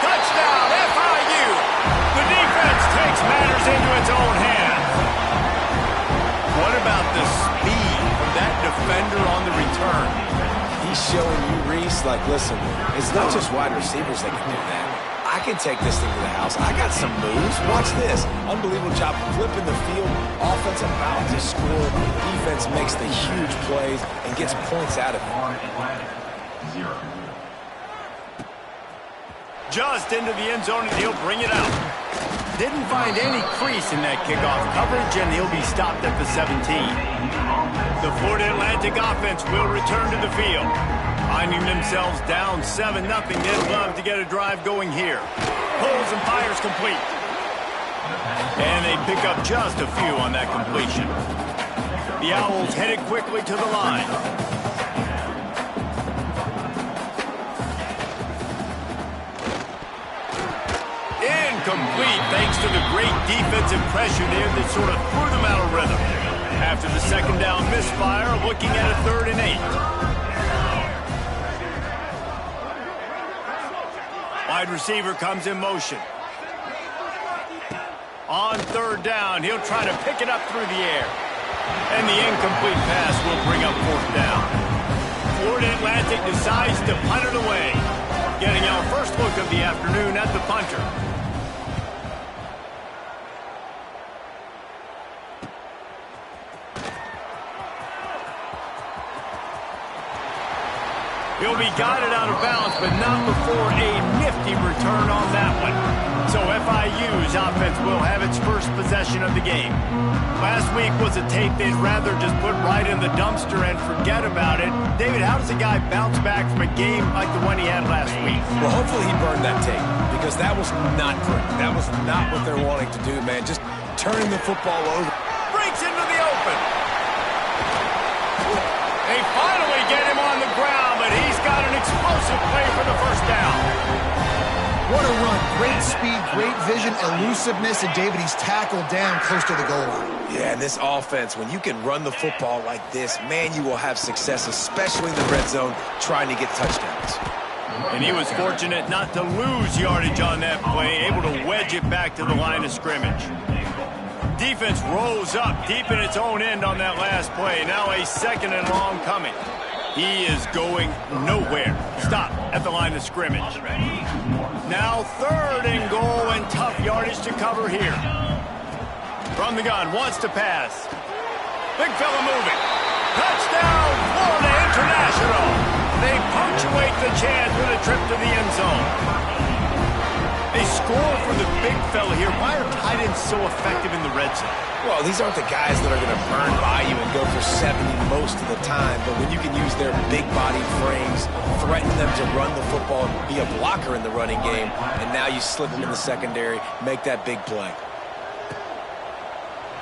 A: Touchdown, FIU. The defense takes matters into its own hands. What about the speed from that defender on the return?
B: He's showing you, Reese, like, listen, it's not just wide receivers that can do that. I can take this thing to the house. I got some moves. Watch this. Unbelievable job flipping the field. Offense about to score. Defense makes the huge plays and gets points out of it.
A: Just into the end zone, and he'll bring it out. Didn't find any crease in that kickoff coverage, and he'll be stopped at the 17. The Florida Atlantic offense will return to the field. Finding themselves down 7-0, they'd love to get a drive going here. Pulls and fires complete. And they pick up just a few on that completion. The Owls headed quickly to the line. Incomplete thanks to the great defensive pressure there that sort of threw them out of rhythm. After the second down misfire, looking at a 3rd and 8. Wide receiver comes in motion. On 3rd down, he'll try to pick it up through the air. And the incomplete pass will bring up 4th down. Florida Atlantic decides to punt it away. Getting our first look of the afternoon at the punter. He'll be guided out of bounds, but not before a nifty return on that one. So FIU's offense will have its first possession of the game. Last week was a tape they'd rather just put right in the dumpster and forget about it. David, how does a guy bounce back from a game like the one he had last week?
B: Well, hopefully he burned that tape, because that was not great. That was not what they're wanting to do, man. Just turning the football over.
A: Breaks into the open. They finally get him on the ground, but he's got an explosive play for the first down.
C: What a run. Great speed, great vision, elusiveness, and David, he's tackled down close to the goal line.
B: Yeah, and this offense, when you can run the football like this, man, you will have success, especially in the red zone, trying to get touchdowns.
A: And he was fortunate not to lose yardage on that play, able to wedge it back to the line of scrimmage. Defense rose up deep in its own end on that last play. Now a 2nd and long coming. He is going nowhere. Stop at the line of scrimmage. Now 3rd and goal, and tough yardage to cover here. From the gun, wants to pass. Big fella moving. Touchdown, Florida International. They punctuate the chance with a trip to the end zone. A score for the big fella here. Why are tight ends so effective in the red zone?
B: Well, these aren't the guys that are going to burn by you and go for 70 most of the time, but when you can use their big-bodied frames, threaten them to run the football, be a blocker in the running game, and now you slip them in the secondary, make that big play.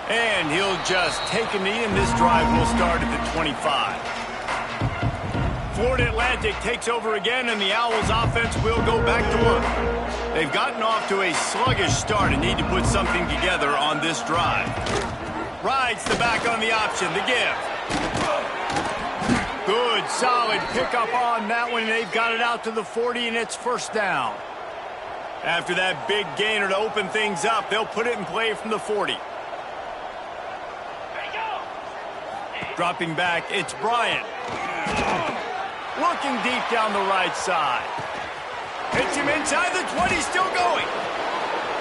A: And he'll just take a knee, and this drive will start at the 25. Florida Atlantic takes over again, and the Owls offense will go back to work. They've gotten off to a sluggish start and need to put something together on this drive. Rides the back on the option, the give. Good, solid pickup on that one. They've got it out to the 40, and it's first down. After that big gainer to open things up, they'll put it in play from the 40. Dropping back, it's Bryant. Looking deep down the right side. Hits him inside the 20, still going.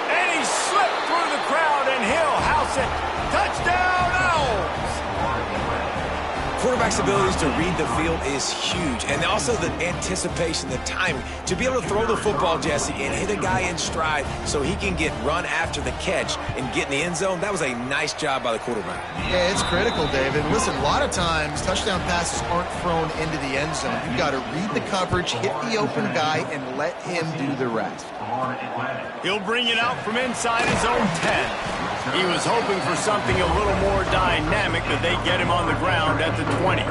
A: And he slipped through the crowd, and he'll house it. Touchdown, Owls!
B: Quarterback's abilities to read the field is huge, and also the anticipation, the timing. To be able to throw the football, Jesse, and hit a guy in stride so he can get run after the catch and get in the end zone, that was a nice job by the quarterback.
C: Yeah, it's critical, David. Listen, a lot of times touchdown passes aren't thrown into the end zone. You've got to read the coverage, hit the open guy, and let him do the rest.
A: He'll bring it out from inside his own 10. He was hoping for something a little more dynamic, but they get him on the ground at the 20.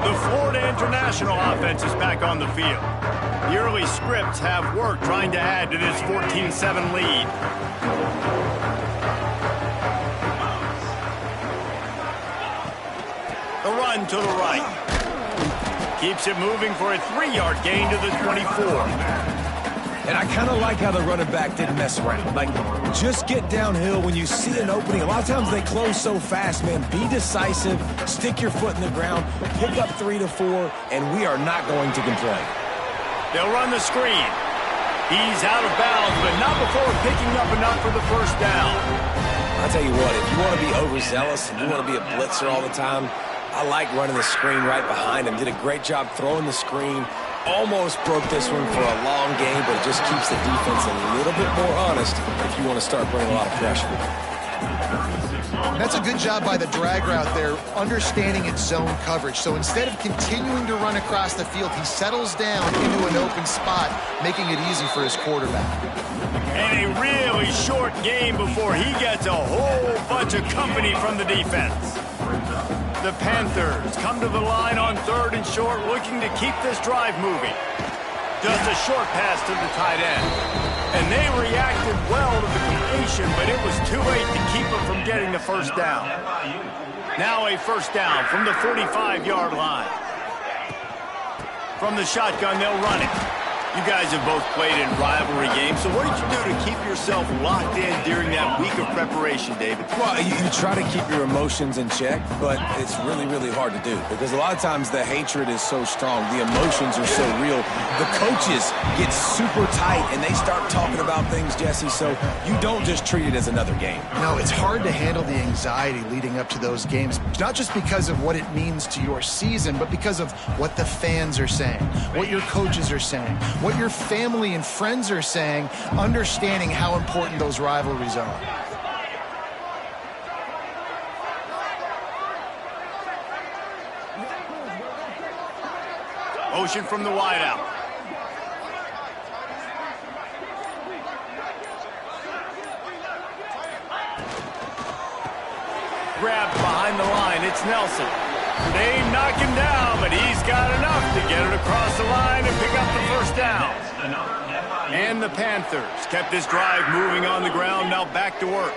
A: The Florida International offense is back on the field. The early scripts have worked trying to add to this 14-7 lead. The run to the right. Keeps it moving for a 3-yard gain to the 24.
B: And I kind of like how the running back didn't mess around. Like, just get downhill when you see an opening. A lot of times they close so fast, man. Be decisive, stick your foot in the ground, pick up 3 to 4, and we are not going to complain.
A: They'll run the screen. He's out of bounds, but not before picking up enough for the first down.
B: I'll tell you what, if you want to be overzealous and you want to be a blitzer all the time, I like running the screen right behind him. Did a great job throwing the screen. Almost broke this one for a long game, but it just keeps the defense a little bit more honest if you want to start bringing a lot of pressure.
C: That's a good job by the drag route there, understanding its zone coverage. So instead of continuing to run across the field, he settles down into an open spot, making it easy for his quarterback.
A: And a really short game before he gets a whole bunch of company from the defense. The Panthers come to the line on 3rd and short, looking to keep this drive moving. Just a short pass to the tight end. And they reacted well to the completion, but it was too late to keep them from getting the first down. Now a first down from the 45-yard line. From the shotgun, they'll run it. You guys have both played in rivalry games, so what did you do to keep yourself locked in during that week of preparation, David?
B: Well, you try to keep your emotions in check, but it's really, really hard to do because a lot of times the hatred is so strong. The emotions are so real. The coaches get super tight, and they start talking about things, Jesse, so you don't just treat it as another game.
C: No, it's hard to handle the anxiety leading up to those games, not just because of what it means to your season, but because of what the fans are saying, what your coaches are saying, what your family and friends are saying, understanding how important those rivalries are.
A: Motion from the wideout. Grabbed behind the line, it's Nelson. They knock him down, but he's got enough to get it across the line and pick up the first down. And the Panthers kept this drive moving on the ground, now back to work.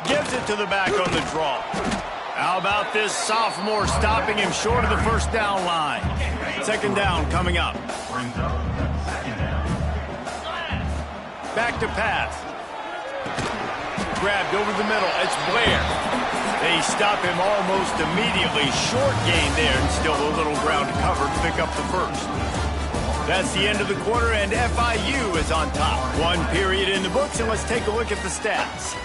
A: Gives it to the back on the draw. How about this sophomore stopping him short of the first down line? Second down coming up. Back to pass. Grabbed over the middle. It's Blair. They stop him almost immediately. Short gain there, and still a little ground to cover to pick up the first. That's the end of the quarter, and FIU is on top. One period in the books, and let's take a look at the stats.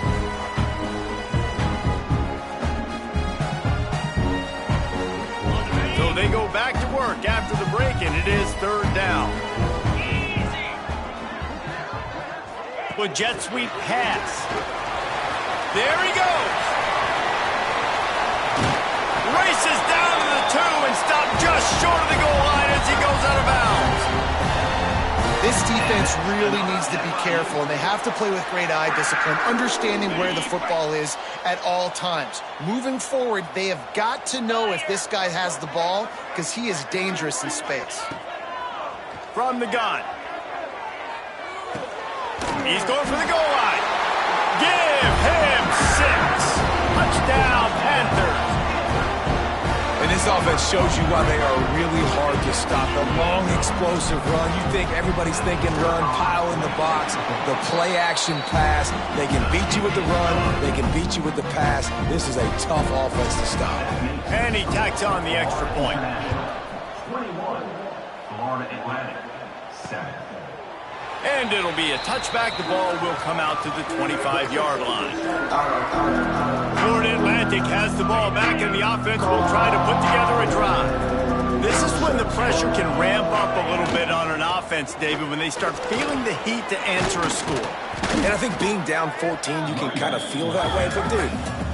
A: go back to work after the break, and it is third down. With jet sweep pass. There he goes. Races down to the 2 and stopped just short of the goal line as he goes out of bounds.
C: This defense really needs to be careful, and they have to play with great eye discipline, understanding where the football is at all times. Moving forward, they have got to know if this guy has the ball, because he is dangerous in space.
A: From the gun. He's going for the goal line. Give him 6. Touchdown, Panthers.
B: And this offense shows you why they are really hard to stop. The long, explosive run. You think everybody's thinking run, pile in the box, the play-action pass. They can beat you with the run. They can beat you with the pass. This is a tough offense to stop.
A: And he tacks on the extra point.
F: 21, Florida Atlantic, 7.
A: And it'll be a touchback. The ball will come out to the 25-yard line. Florida Atlantic has the ball back, and the offense will try to put together a drive. This is when the pressure can ramp up a little bit on an offense, David, when they start feeling the heat to answer a score.
B: And I think being down 14, you can kind of feel that way. But, dude,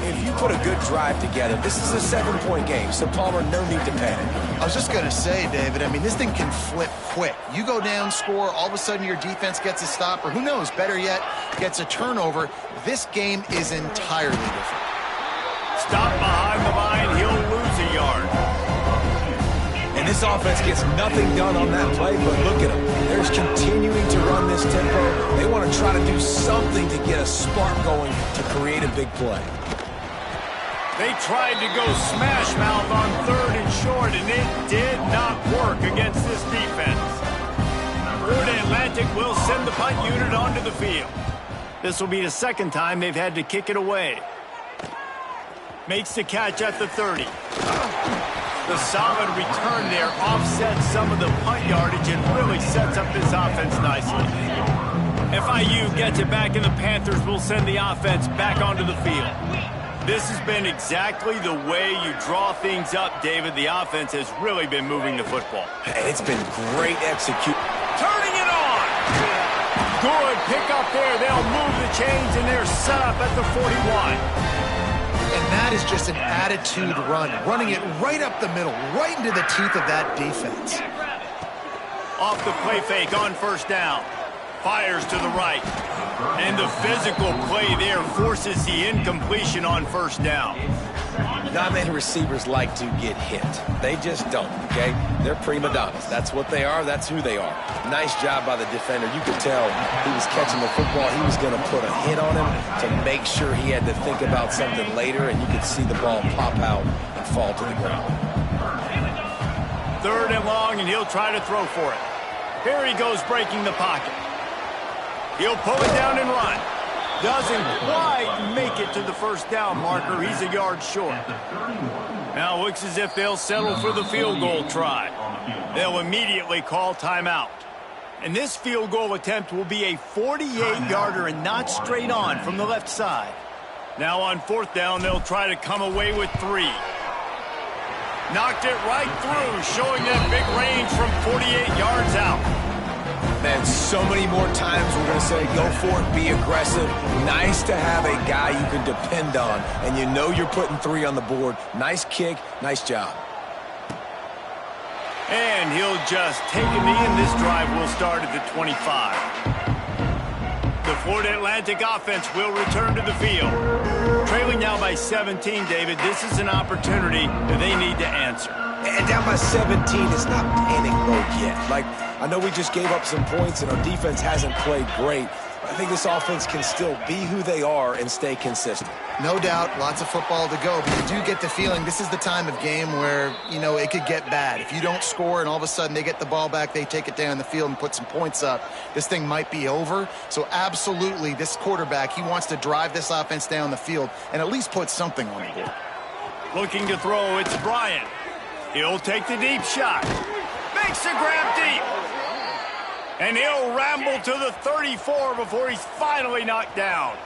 B: if you put a good drive together, this is a 7-point game, so Palmer, no need to panic.
C: I was just going to say, David, I mean, this thing can flip quick. You go down, score, all of a sudden your defense gets a stop, or who knows, better yet, gets a turnover. This game is entirely different.
A: Stop behind the line, he'll lose a yard.
B: And this offense gets nothing done on that play, but look at them. They're just continuing to run this tempo. They want to try to do something to get a spark going to create a big play.
A: They tried to go smash mouth on 3rd and short, and it did not work against this defense. Florida Atlantic will send the punt unit onto the field. This will be the second time they've had to kick it away. Makes the catch at the 30. The solid return there offsets some of the punt yardage and really sets up this offense nicely. FIU gets it back, and the Panthers will send the offense back onto the field. This has been exactly the way you draw things up, David. The offense has really been moving the football.
B: Hey, it's been great execution.
A: Turning it on! Good pick up there. They'll move the chains, and they're set up at the 41.
C: And that is just an attitude run, running it right up the middle, right into the teeth of that defense.
A: Off the play fake on first down. Fires to the right. And the physical play there forces the incompletion on first down.
B: Not many receivers like to get hit. They just don't, okay? They're prima donnas. That's what they are. That's who they are. Nice job by the defender. You could tell he was catching the football. He was going to put a hit on him to make sure he had to think about something later, and you could see the ball pop out and fall to the ground.
A: 3rd and long, and he'll try to throw for it. Here he goes breaking the pocket. He'll pull it down and run. Doesn't quite make it to the first down marker. He's a yard short. Now it looks as if they'll settle for the field goal try. They'll immediately call timeout. And this field goal attempt will be a 48-yarder and not straight on from the left side. Now on 4th down, they'll try to come away with 3. Knocked it right through, showing that big range from 48 yards out.
B: Man, so many more times we're going to say go for it, be aggressive. Nice to have a guy you can depend on, and you know you're putting 3 on the board. Nice kick, nice job.
A: And he'll just take a knee, and this drive will start at the 25. The Florida Atlantic offense will return to the field. Trailing now by 17, David, this is an opportunity that they need to answer.
B: And down by 17, it's not panic mode yet. Like, I know we just gave up some points and our defense hasn't played great. I think this offense can still be who they are and stay consistent.
C: No doubt, lots of football to go, but you do get the feeling this is the time of game where, you know, it could get bad. If you don't score and all of a sudden they get the ball back, they take it down the field and put some points up, this thing might be over. So absolutely, this quarterback, he wants to drive this offense down the field and at least put something on the board.
A: Looking to throw, it's Bryant. He'll take the deep shot. Makes the grab deep. And he'll ramble to the 34 before he's finally knocked down.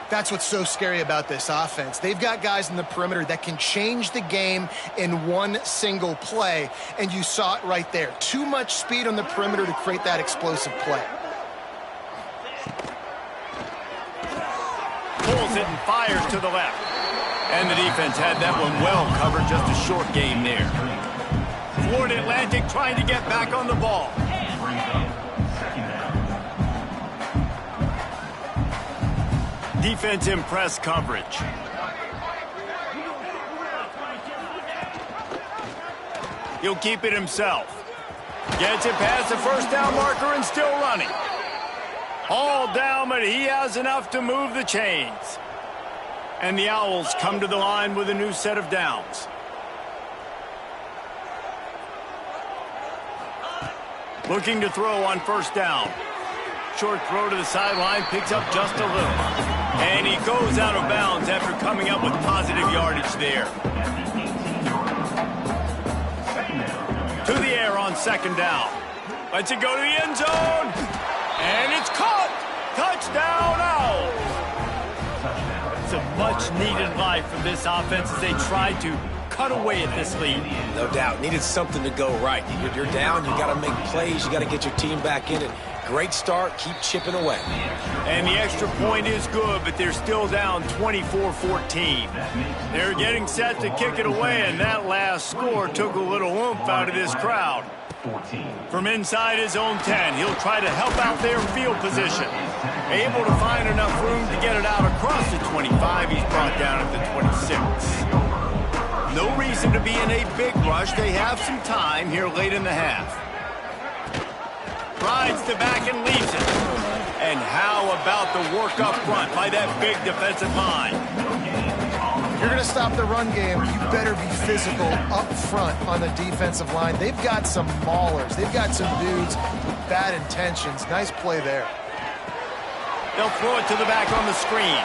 C: That's what's so scary about this offense. They've got guys in the perimeter that can change the game in one single play, and you saw it right there. Too much speed on the perimeter to create that explosive play.
A: Pulls it and fires to the left. And the defense had that one well covered, just a short game there. Florida Atlantic trying to get back on the ball. Defense in press coverage. He'll keep it himself. Gets it past the first down marker and still running. All down, but he has enough to move the chains. And the Owls come to the line with a new set of downs. Looking to throw on first down. Short throw to the sideline, picks up just a little. And he goes out of bounds after coming up with positive yardage there. To the air on second down. Lets it go to the end zone. And it's caught. Touchdown, Owls. It's a much-needed life for this offense as they try to cut away at this lead.
B: No doubt. Needed something to go right. You're down. You got to make plays. You got to get your team back in it. Great start. Keep chipping away.
A: And the extra point is good, but they're still down 24-14. They're getting set to kick it away, and that last score took a little oomph out of this crowd. From inside his own 10, he'll try to help out their field position. Able to find enough room to get it out across the 25. He's brought down at the 26. No reason to be in a big rush. They have some time here late in the half. Rides the back and leaves it. And how about the work up front by that big defensive line?
C: If you're going to stop the run game, you better be physical up front on the defensive line. They've got some maulers. They've got some dudes with bad intentions. Nice play there.
A: They'll throw it to the back on the screen.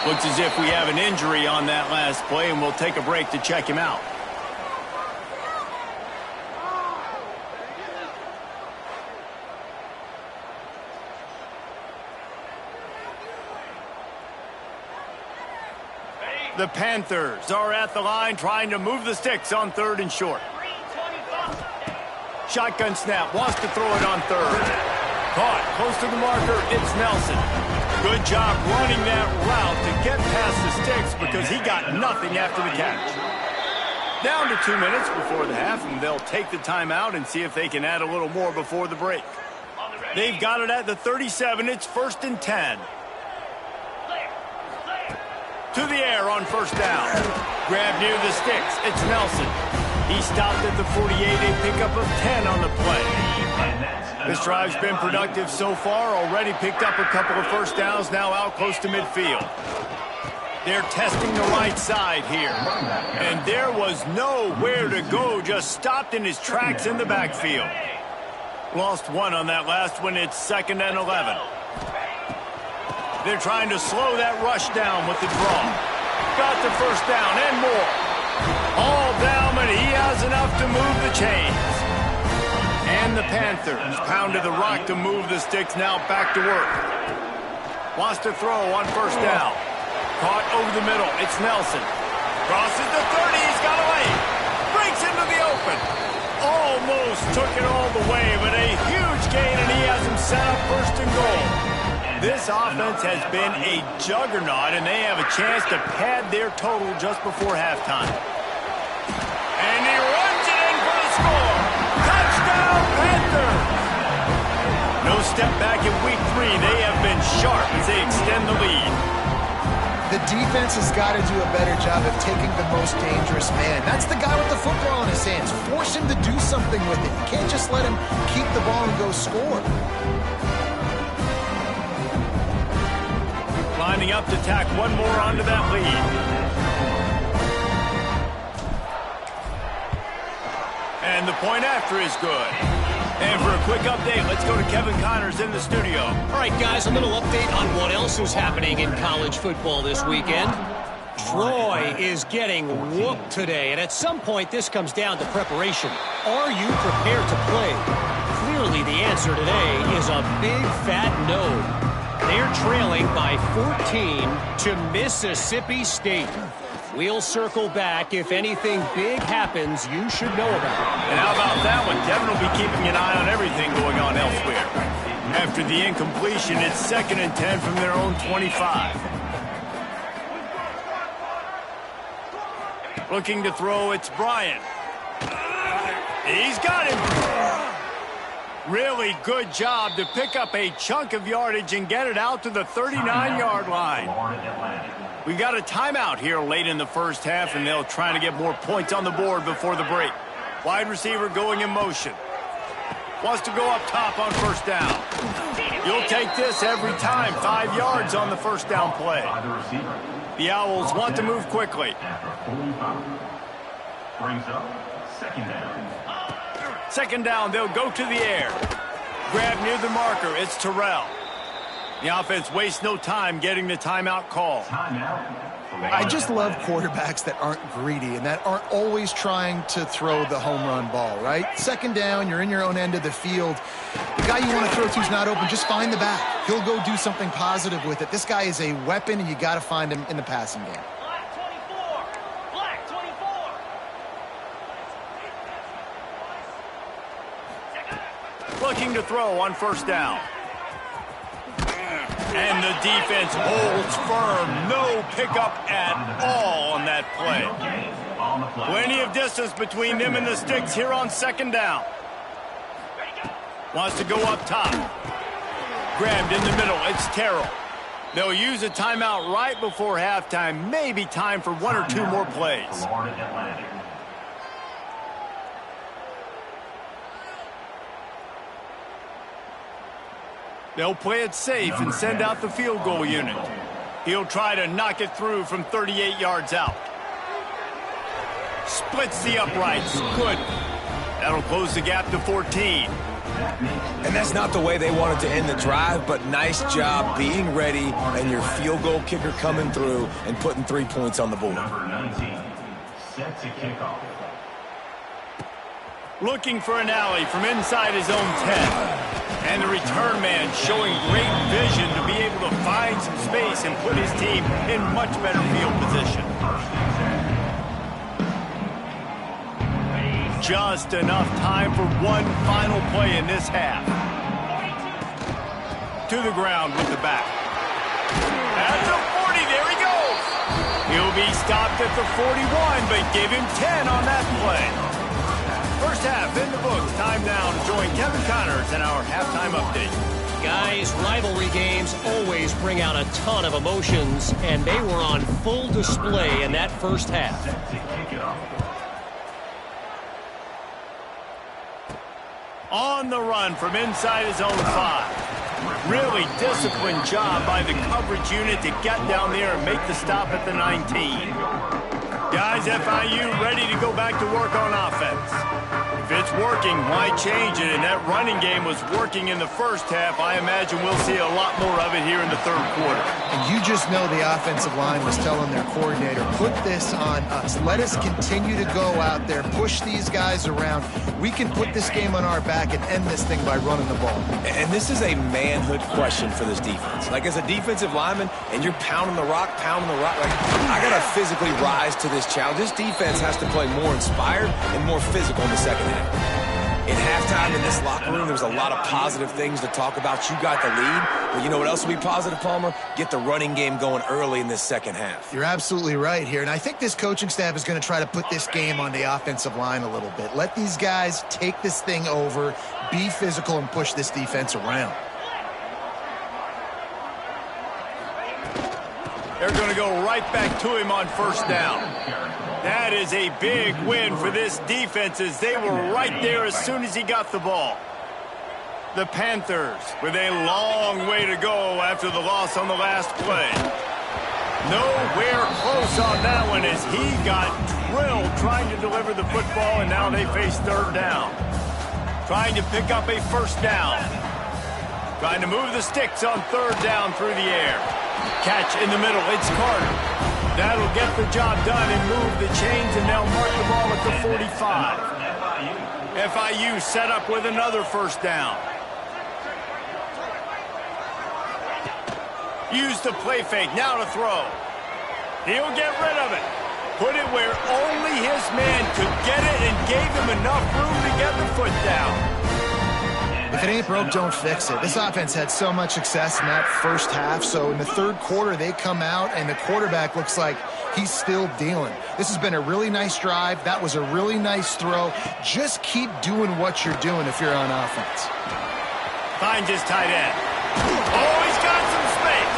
A: Looks as if we have an injury on that last play, and we'll take a break to check him out. The Panthers are at the line trying to move the sticks on third and short. Shotgun snap, wants to throw it on third. Caught, close to the marker, it's Nelson. Good job running that route to get past the sticks because he got nothing after the catch. Down to 2 minutes before the half, and they'll take the timeout and see if they can add a little more before the break. They've got it at the 37, it's 1st and 10. To the air on first down. Grab near the sticks. It's Nelson. He stopped at the 48, a pickup of 10 on the play. This drive's been productive so far. Already picked up a couple of first downs, now out close to midfield. They're testing the right side here. And there was nowhere to go, just stopped in his tracks in the backfield. Lost one on that last one. It's 2nd and 11. They're trying to slow that rush down with the draw. Got the first down and more. All down, but he has enough to move the chains. And the Panthers pounded the rock to move the sticks, now back to work. Wants to throw on first down. Caught over the middle. It's Nelson. Crosses the 30. He's got away. Breaks into the open. Almost took it all the way, but a huge gain, and he has him set up 1st and goal. This offense has been a juggernaut, and they have a chance to pad their total just before halftime. And he runs it in for the score. Touchdown, Panthers! No step back in week 3. They have been sharp as they extend the lead.
C: The defense has got to do a better job of taking the most dangerous man. That's the guy with the football in his hands. Force him to do something with it. You can't just let him keep the ball and go score.
A: Lining up to tack one more onto that lead. And the point after is good. And for a quick update, let's go to Kevin Connors in the studio.
D: All right, guys, a little update on what else is happening in college football this weekend. Troy is getting whooped today, and at some point this comes down to preparation. Are you prepared to play? Clearly the answer today is a big fat no. They're trailing by 14 to Mississippi State. We'll circle back. If anything big happens, you should know about it.
A: And how about that one? Devin will be keeping an eye on everything going on elsewhere. After the incompletion, it's 2nd and 10 from their own 25. Looking to throw, it's Bryant. He's got him. Really good job to pick up a chunk of yardage and get it out to the 39-yard line. We got a timeout here late in the first half, and they'll try to get more points on the board before the break. Wide receiver going in motion. Wants to go up top on first down. You'll take this every time. 5 yards on the first down play. The Owls want to move quickly.
F: Brings up 2nd down.
A: 2nd down, they'll go to the air. Grab near the marker, it's Terrell. The offense wastes no time getting the timeout call.
C: I just love quarterbacks that aren't greedy and that aren't always trying to throw the home run ball, right? 2nd down, you're in your own end of the field. The guy you want to throw to is not open. Just find the back. He'll go do something positive with it. This guy is a weapon, and you got to find him in the passing game.
E: Black 24. Black 24.
A: Looking to throw on first down. And the defense holds firm. No pickup at all on that play. Plenty of distance between them and the sticks here on 2nd down. Wants to go up top. Grabbed in the middle. It's Terrell. They'll use a timeout right before halftime. Maybe time for 1 or 2 more plays. They'll play it safe and send out the field goal unit. He'll try to knock it through from 38 yards out. Splits the uprights. Good. That'll close the gap to 14.
B: And that's not the way they wanted to end the drive, but nice job being ready and your field goal kicker coming through and putting 3 points on the board.
F: Number 19, set to kick off.
A: Looking for an alley from inside his own 10. And the return man showing great vision to be able to find some space and put his team in much better field position. Just enough time for one final play in this half. To the ground with the back. At the 40, there he goes. He'll be stopped at the 41, but give him 10 on that play. First half in the books. Time now to join Kevin Connors in our halftime update.
D: Guys, rivalry games always bring out a ton of emotions, and they were on full display in that first half.
A: On the run from inside his own 5. Really disciplined job by the coverage unit to get down there and make the stop at the 19. Guys, FIU ready to go back to work on offense. If it's working, why change it? And that running game was working in the first half. I imagine we'll see a lot more of it here in the 3rd quarter.
C: And you just know the offensive line was telling their coordinator, put this on us. Let us continue to go out there, push these guys around. We can put this game on our back and end this thing by running the ball. And
B: this is a manhood question for this defense. Like, as a defensive lineman, and you're pounding the rock, like, I got to physically rise to this challenge. This defense has to play more inspired and more physical in the second half. In halftime in this locker room, there was a lot of positive things to talk about. You got the lead, but you know what else will be positive, Palmer? Get the running game going early in this second half.
C: You're absolutely right here, and I think this coaching staff is going to try to put this game on the offensive line a little bit. Let these guys take this thing over, be physical, and push this defense around.
A: They're going to go right back to him on first down. That is a big win for this defense as they were right there as soon as he got the ball. The Panthers with a long way to go after the loss on the last play. Nowhere close on that one as he got drilled trying to deliver the football, and now they face 3rd down. Trying to pick up a first down. Trying to move the sticks on 3rd down through the air. Catch in the middle, it's Carter. That'll get the job done and move the chains, and they'll mark the ball at the 45. FIU set up with another first down. Use the play fake, now to throw. He'll get rid of it. Put it where only his man could get it and gave him enough room to get the foot down.
C: If it ain't broke, don't fix it. This offense had so much success in that first half, so in the third quarter they come out and the quarterback looks like he's still dealing. This has been a really nice drive. That was a really nice throw. Just keep doing what you're doing if you're on offense.
A: Finds his tight end. Oh, he's got some space.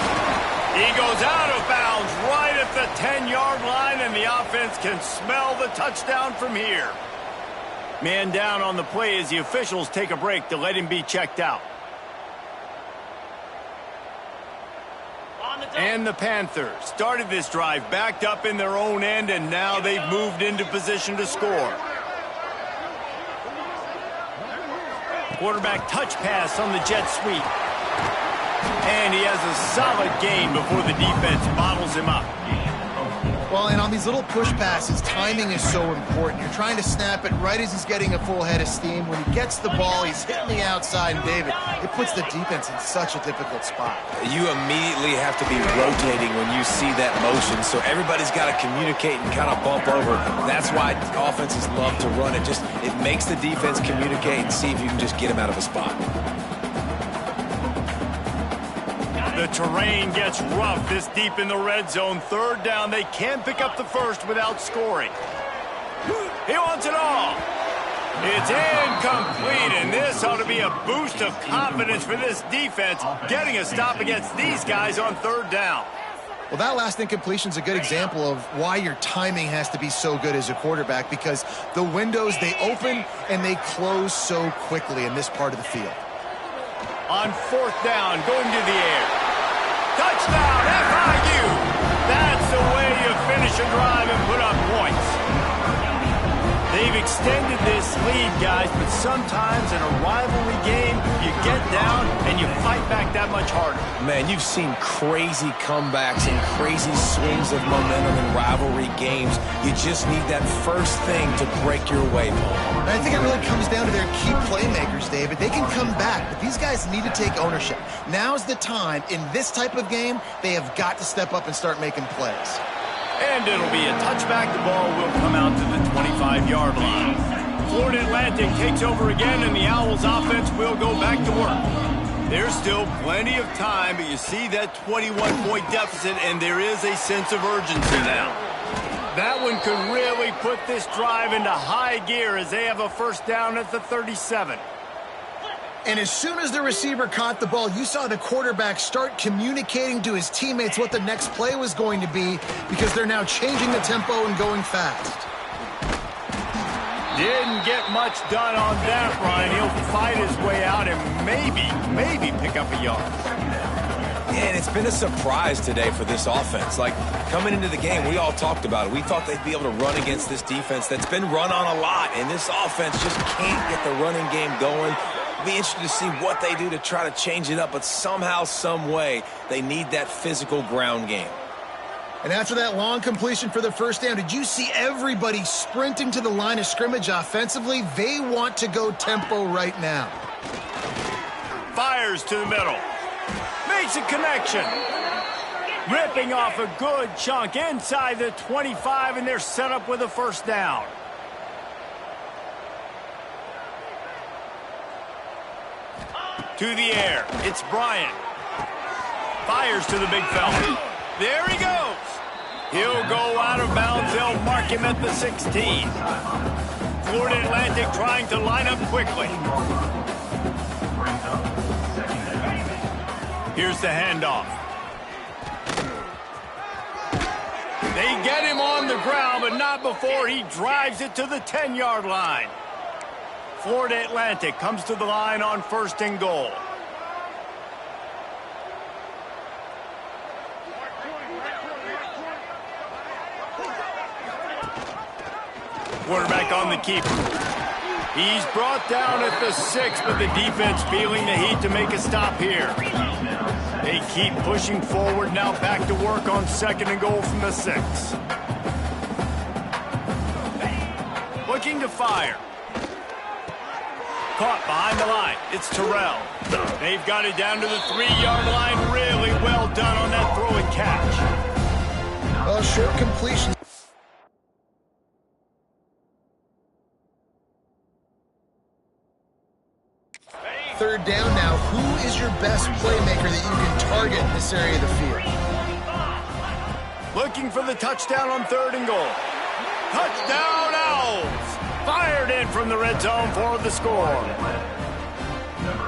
A: He goes out of bounds right at the 10-yard line, and the offense can smell the touchdown from here. Man down on the play as the officials take a break to let him be checked out. And the Panthers started this drive backed up in their own end, and now they've moved into position to score. Quarterback touch pass on the jet sweep. And he has a solid gain before the defense bottles him up.
C: Well, and on these little push passes, timing is so important. You're trying to snap it right as he's getting a full head of steam. When he gets the ball, he's hitting the outside, and David, it puts the defense in such a difficult spot.
B: You immediately have to be rotating when you see that motion, so everybody's got to communicate and kind of bump over. That's why offenses love to run it. It makes the defense communicate and see if you can just get him out of a spot.
A: The terrain gets rough this deep in the red zone. Third down, they can pick up the first without scoring. He wants it all. It's incomplete, and this ought to be a boost of confidence for this defense, getting a stop against these guys on third down.
C: Well, that last incompletion is a good example of why your timing has to be so good as a quarterback, because the windows, they open and they close so quickly in this part of the field.
A: On fourth down, going to the air. Touchdown, FIU! That's the way you finish a drive and put up points. They've extended this lead, guys, but sometimes in a rivalry game, you get down and you fight back that much harder.
B: Man, you've seen crazy comebacks and crazy swings of momentum in rivalry games. You just need that first thing to break your way, Paul.
C: And I think it really comes down to their key playmakers, David. They can come back, but these guys need to take ownership. Now's the time. In this type of game, they have got to step up and start making plays.
A: And it'll be a touchback. The ball will come out to the 25-yard line. Florida Atlantic takes over again, and the Owls offense will go back to work. There's still plenty of time, but you see that 21-point deficit, and there is a sense of urgency now. That one could really put this drive into high gear as they have a first down at the 37.
C: And as soon as the receiver caught the ball, you saw the quarterback start communicating to his teammates what the next play was going to be, because they're now changing the tempo and going fast.
A: Didn't get much done on that run. He'll fight his way out and maybe pick up a yard.
B: Yeah, and it's been a surprise today for this offense. Like, coming into the game, we all talked about it. We thought they'd be able to run against this defense that's been run on a lot, and this offense just can't get the running game going. Be interested to see what they do to try to change it up, but somehow, some way, they need that physical ground game.
C: And after that long completion for the first down, did you see everybody sprinting to the line of scrimmage offensively? They want to go tempo right now.
A: Fires to the middle. Makes a connection. Ripping off a good chunk inside the 25, and they're set up with a first down. To the air, it's Bryant. Fires to the big fella. There he goes. He'll go out of bounds. They'll mark him at the 16. Florida Atlantic trying to line up quickly. Here's the handoff. They get him on the ground, but not before he drives it to the 10-yard line. Florida Atlantic comes to the line on first and goal. Quarterback on the keeper. He's brought down at the 6, but the defense feeling the heat to make a stop here. They keep pushing forward, now back to work on second and goal from the 6. Looking to fire. Caught behind the line. It's Terrell. They've got it down to the 3-yard line. Really well done on that throw and catch.
C: Well, short completion. Third down now. Who is your best playmaker that you can target in this area of the field?
A: Looking for the touchdown on 3rd and goal. Touchdown Owls! Fired in from the red zone for the score.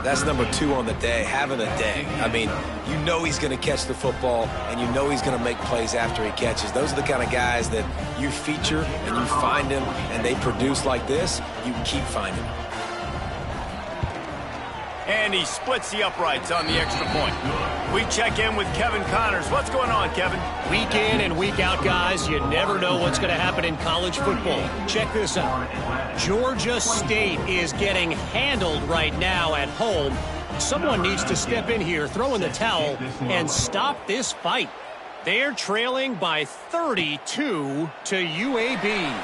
B: That's number 2 on the day, having a day. I mean, you know he's going to catch the football, and you know he's going to make plays after he catches. Those are the kind of guys that you feature, and you find them, and they produce like this. You keep finding them.
A: And he splits the uprights on the extra point. We check in with Kevin Connors. What's going on, Kevin?
D: Week in and week out, guys, you never know what's going to happen in college football. Check this out. Georgia State is getting handled right now at home. Someone needs to step in here, throw in the towel, and stop this fight. They're trailing by 32 to UAB.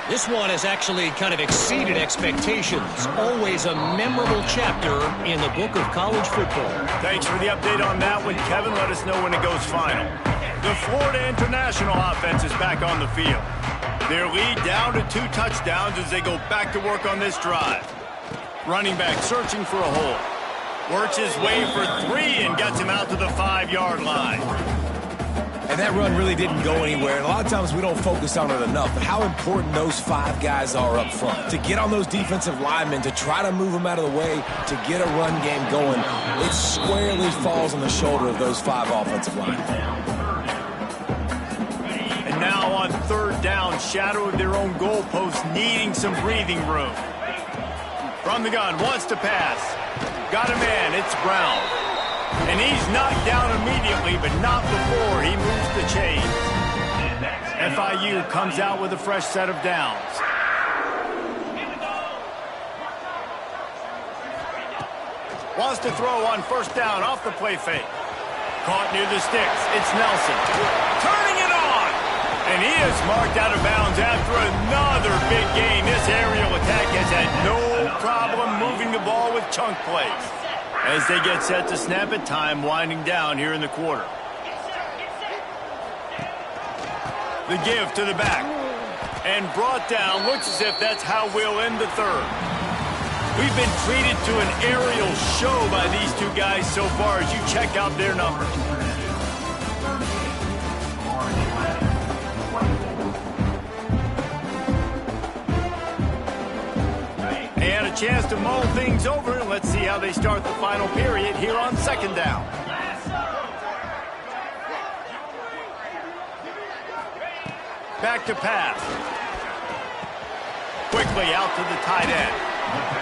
D: This one has actually kind of exceeded expectations. Always a memorable chapter in the book of college football.
A: Thanks for the update on that one, Kevin. Let us know when it goes final. The Florida International offense is back on the field. Their lead down to 2 touchdowns as they go back to work on this drive. Running back searching for a hole. Works his way for 3 and gets him out to the 5-yard line.
B: And that run really didn't go anywhere. And a lot of times we don't focus on it enough, but how important those 5 guys are up front. To get on those defensive linemen, to try to move them out of the way, to get a run game going, it squarely falls on the shoulder of those 5 offensive linemen.
A: And now on 3rd down, shadow of their own goalpost, needing some breathing room. From the gun, wants to pass. Got a man, it's Brown. And he's knocked down immediately, but not before he moves the chains. FIU comes out with a fresh set of downs. Wants to throw on 1st down off the play fake. Caught near the sticks. It's Nelson. Turning it on! And he is marked out of bounds after another big gain. This aerial attack has had no problem moving the ball with chunk plays. As they get set to snap it, time winding down here in the quarter. The give to the back. And brought down. Looks as if that's how we'll end the 3rd. We've been treated to an aerial show by these 2 guys so far as you check out their numbers. And a chance to mull things over. Let's see how they start the final period here on 2nd down. Back to pass. Quickly out to the tight end.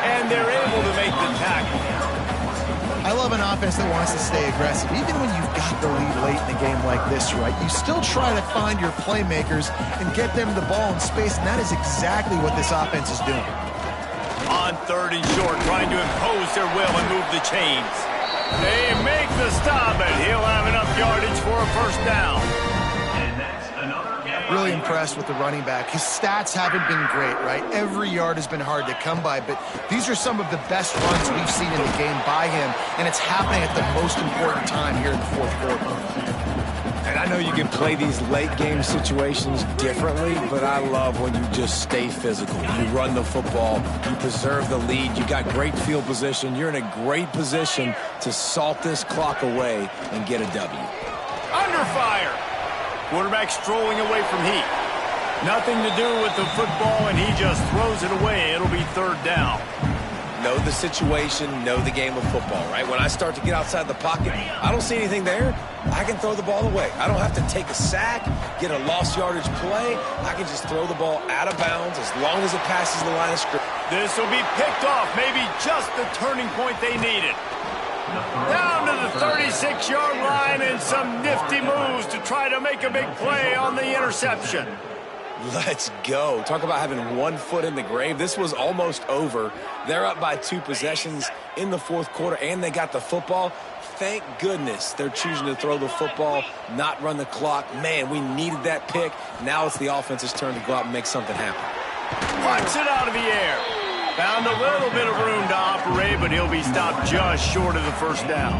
A: And they're able to make the tackle.
C: I love an offense that wants to stay aggressive. Even when you've got the lead late in a game like this, right, you still try to find your playmakers and get them the ball in space, and that is exactly what this offense is doing.
A: On 3rd and short, trying to impose their will and move the chains. They make the stop, and he'll have enough yardage for a 1st down.
C: Really impressed with the running back. His stats haven't been great, right? Every yard has been hard to come by, but these are some of the best runs we've seen in the game by him, and it's happening at the most important time here in the 4th quarter.
B: And I know you can play these late game situations differently, but I love when you just stay physical. You run the football, you preserve the lead, you got great field position, you're in a great position to salt this clock away and get a W.
A: Under fire! Quarterback strolling away from heat. Nothing to do with the football, and he just throws it away. It'll be 3rd down.
B: Know the situation, know the game of football, right? When I start to get outside the pocket, I don't see anything there, I can throw the ball away. I don't have to take a sack, get a lost yardage play. I can just throw the ball out of bounds as long as it passes the line of scrimmage.
A: This will be picked off, maybe just the turning point they needed. Down to the 36-yard line and some nifty moves to try to make a big play on the interception.
B: Let's go. Talk about having 1 foot in the grave. This was almost over. They're up by 2 possessions in the 4th quarter, and they got the football. Thank goodness they're choosing to throw the football, not run the clock. Man, we needed that pick. Now it's the offense's turn to go out and make something happen.
A: Punts it out of the air. Found a little bit of room to operate, but he'll be stopped just short of the first down.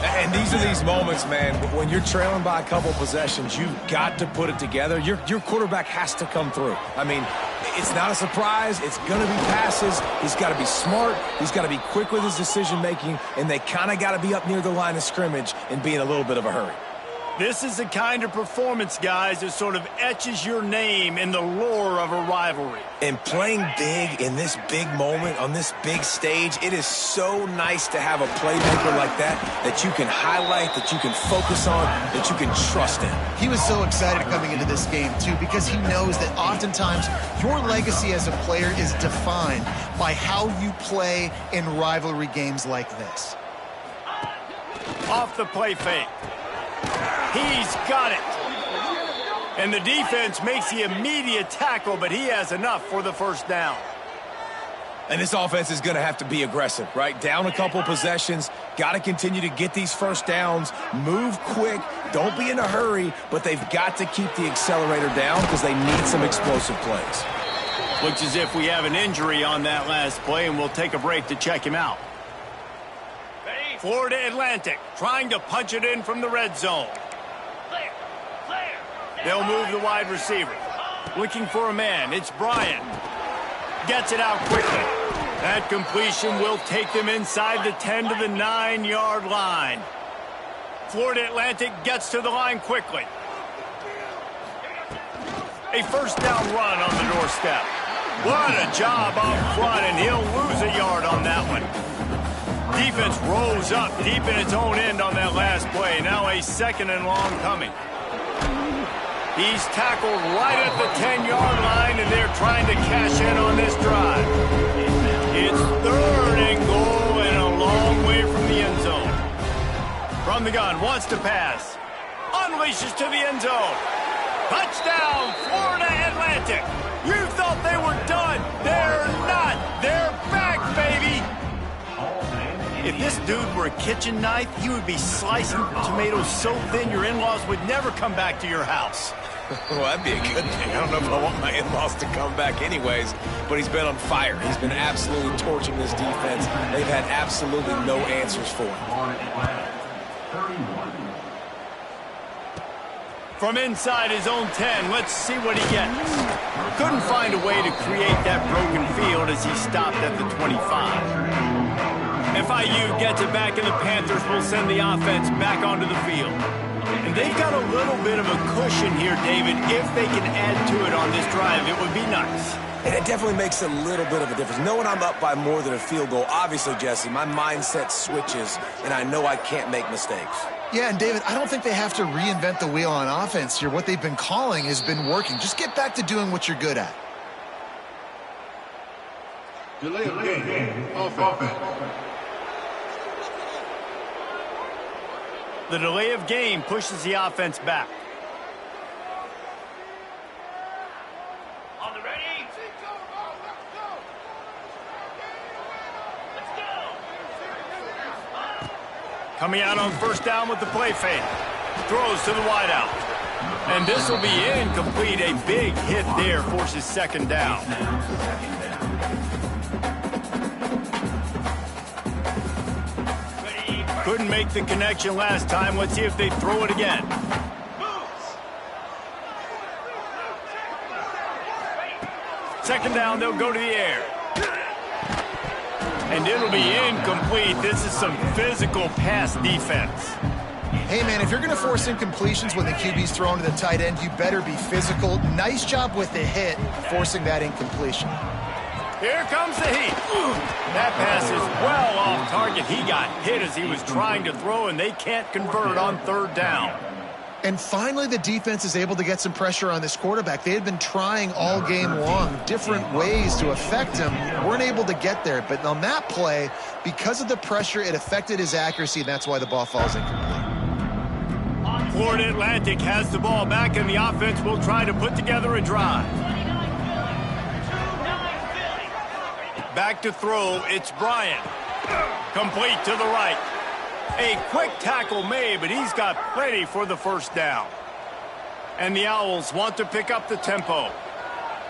B: And these are these moments, man, when you're trailing by a couple possessions, you've got to put it together. Your quarterback has to come through. I mean, it's not a surprise. It's going to be passes. He's got to be smart. He's got to be quick with his decision-making, and they kind of got to be up near the line of scrimmage and be in a little bit of a hurry.
A: This is the kind of performance, guys, that sort of etches your name in the lore of a rivalry.
B: And playing big in this big moment, on this big stage, it is so nice to have a playmaker like that you can highlight, that you can focus on, that you can trust in.
C: He was so excited coming into this game, too, because he knows that oftentimes your legacy as a player is defined by how you play in rivalry games like this.
A: Off the play fake. He's got it. And the defense makes the immediate tackle, but he has enough for the first down.
B: And this offense is going to have to be aggressive, right? Down a couple possessions, got to continue to get these first downs, move quick, don't be in a hurry, but they've got to keep the accelerator down because they need some explosive plays.
A: Looks as if we have an injury on that last play, and we'll take a break to check him out. Florida Atlantic trying to punch it in from the red zone. They'll move the wide receiver. Looking for a man. It's Bryant. Gets it out quickly. That completion will take them inside the 10 to the 9-yard line. Florida Atlantic gets to the line quickly. A first down run on the doorstep. What a job up front, and he'll lose a yard on that one. Defense rolls up deep in its own end on that last play. Now a second and long coming. He's tackled right at the 10-yard line, and they're trying to cash in on this drive. It's third and goal and a long way from the end zone. From the gun, wants to pass. Unleashes to the end zone. Touchdown, Florida Atlantic. You thought they were done. They're not. They're back, baby. If this dude were a kitchen knife, he would be slicing tomatoes so thin your in-laws would never come back to your house.
B: Well, that'd be a good thing. I don't know if I want my in-laws to come back anyways, but he's been on fire. He's been absolutely torching this defense. They've had absolutely no answers for him.
A: From inside his own 10, let's see what he gets. Couldn't find a way to create that broken field as he stopped at the 25. FIU gets it back, and the Panthers will send the offense back onto the field. And they've got a little bit of a cushion here, David. If they can add to it on this drive, it would be nice.
B: And it definitely makes a little bit of a difference. Knowing I'm up by more than a field goal, obviously, Jesse, my mindset switches, and I know I can't make mistakes.
C: Yeah, and David, I don't think they have to reinvent the wheel on offense here. What they've been calling has been working. Just get back to doing what you're good at.
G: Delay of game. Offense.
A: The delay of game pushes the offense back.
E: On the ready? Let's go.
A: Coming out on first down with the play fake. Throws to the wideout. And this will be incomplete. A big hit there forces second down. Couldn't make the connection last time. Let's see if they throw it again. Second down, they'll go to the air. And it'll be incomplete. This is some physical pass defense.
C: Hey, man, if you're going to force incompletions when the QB's thrown to the tight end, you better be physical. Nice job with the hit, forcing that incompletion.
A: Here comes the heat. That pass is well off target. He got hit as he was trying to throw, and they can't convert on third down.
C: And finally, the defense is able to get some pressure on this quarterback. They had been trying all game long different ways to affect him. Weren't able to get there. But on that play, because of the pressure, it affected his accuracy, and that's why the ball falls incomplete.
A: Florida Atlantic has the ball back, and the offense will try to put together a drive. Back to throw, it's Bryant. Complete to the right. A quick tackle made, but he's got plenty for the first down. And the Owls want to pick up the tempo.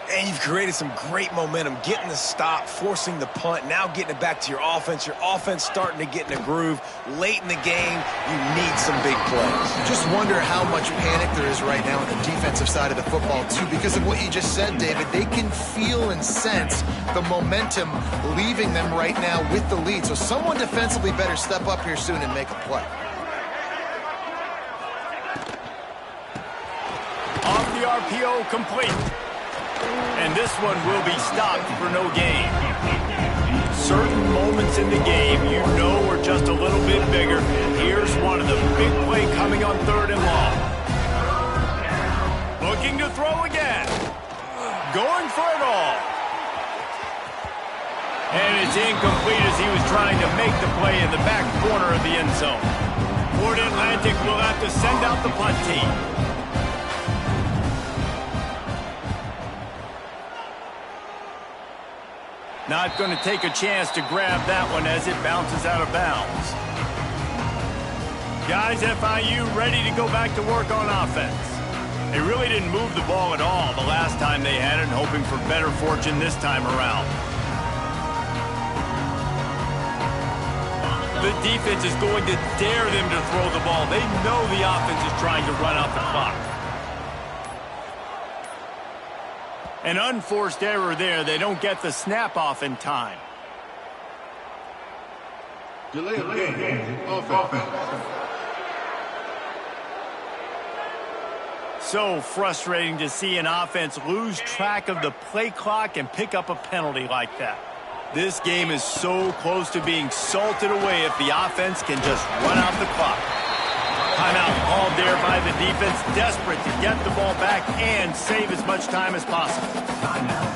B: And you've created some great momentum, getting the stop, forcing the punt, now getting it back to your offense. Your offense starting to get in a groove. Late in the game, you need some big plays.
C: Just wonder how much panic there is right now on the defensive side of the football, too, because of what you just said, David. They can feel and sense the momentum leaving them right now with the lead. So someone defensively better step up here soon and make a play.
A: Off the RPO, complete. And this one will be stopped for no gain. Certain moments in the game you know are just a little bit bigger. Here's one of the big play coming on 3rd and long. Looking to throw again. Going for it all. And it's incomplete as he was trying to make the play in the back corner of the end zone. Florida Atlantic will have to send out the punt team. Not going to take a chance to grab that one as it bounces out of bounds. Guys, FIU ready to go back to work on offense. They really didn't move the ball at all the last time they had it, hoping for better fortune this time around. The defense is going to dare them to throw the ball. They know the offense is trying to run out the clock. An unforced error there. They don't get the snap off in time.
G: Delay of game. Offense.
A: So frustrating to see an offense lose track of the play clock and pick up a penalty like that. This game is so close to being salted away if the offense can just run out the clock. Timeout called there by the defense, desperate to get the ball back and save as much time as possible.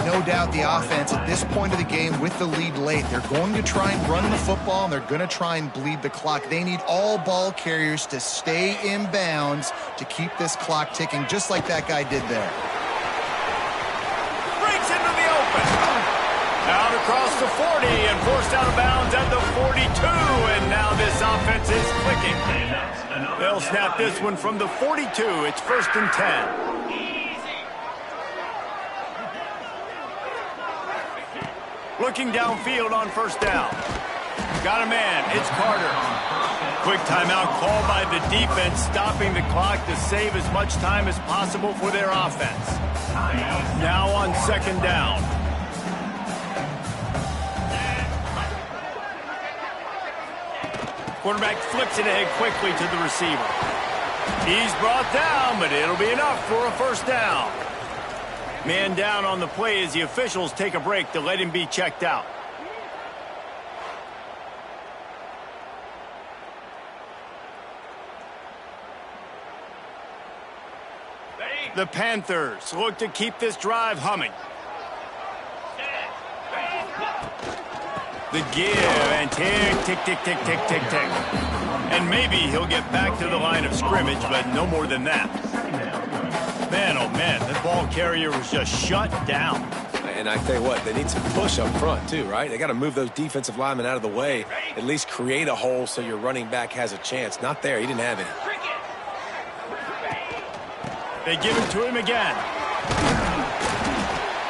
C: No doubt the offense at this point of the game with the lead late, they're going to try and run the football and they're going to try and bleed the clock. They need all ball carriers to stay in bounds to keep this clock ticking, just like that guy did there.
A: Breaks into the open. Out across the 40 and forced out of bounds at the 42, and now this offense is clicking. They'll snap this one from the 42. It's 1st and 10. Looking downfield on 1st down. Got a man. It's Carter. Quick timeout called by the defense, stopping the clock to save as much time as possible for their offense. Now on 2nd down. Quarterback flips it ahead quickly to the receiver. He's brought down, but it'll be enough for a 1st down. Man down on the play as the officials take a break to let him be checked out. The Panthers look to keep this drive humming. The give and tick, tick, tick, tick, tick, tick, tick. And maybe he'll get back to the line of scrimmage, but no more than that. Man, oh man, the ball carrier was just shut down.
B: And I tell you what, they need some push up front too, right? They got to move those defensive linemen out of the way, at least create a hole so your running back has a chance. Not there, he didn't have any.
A: They give it to him again.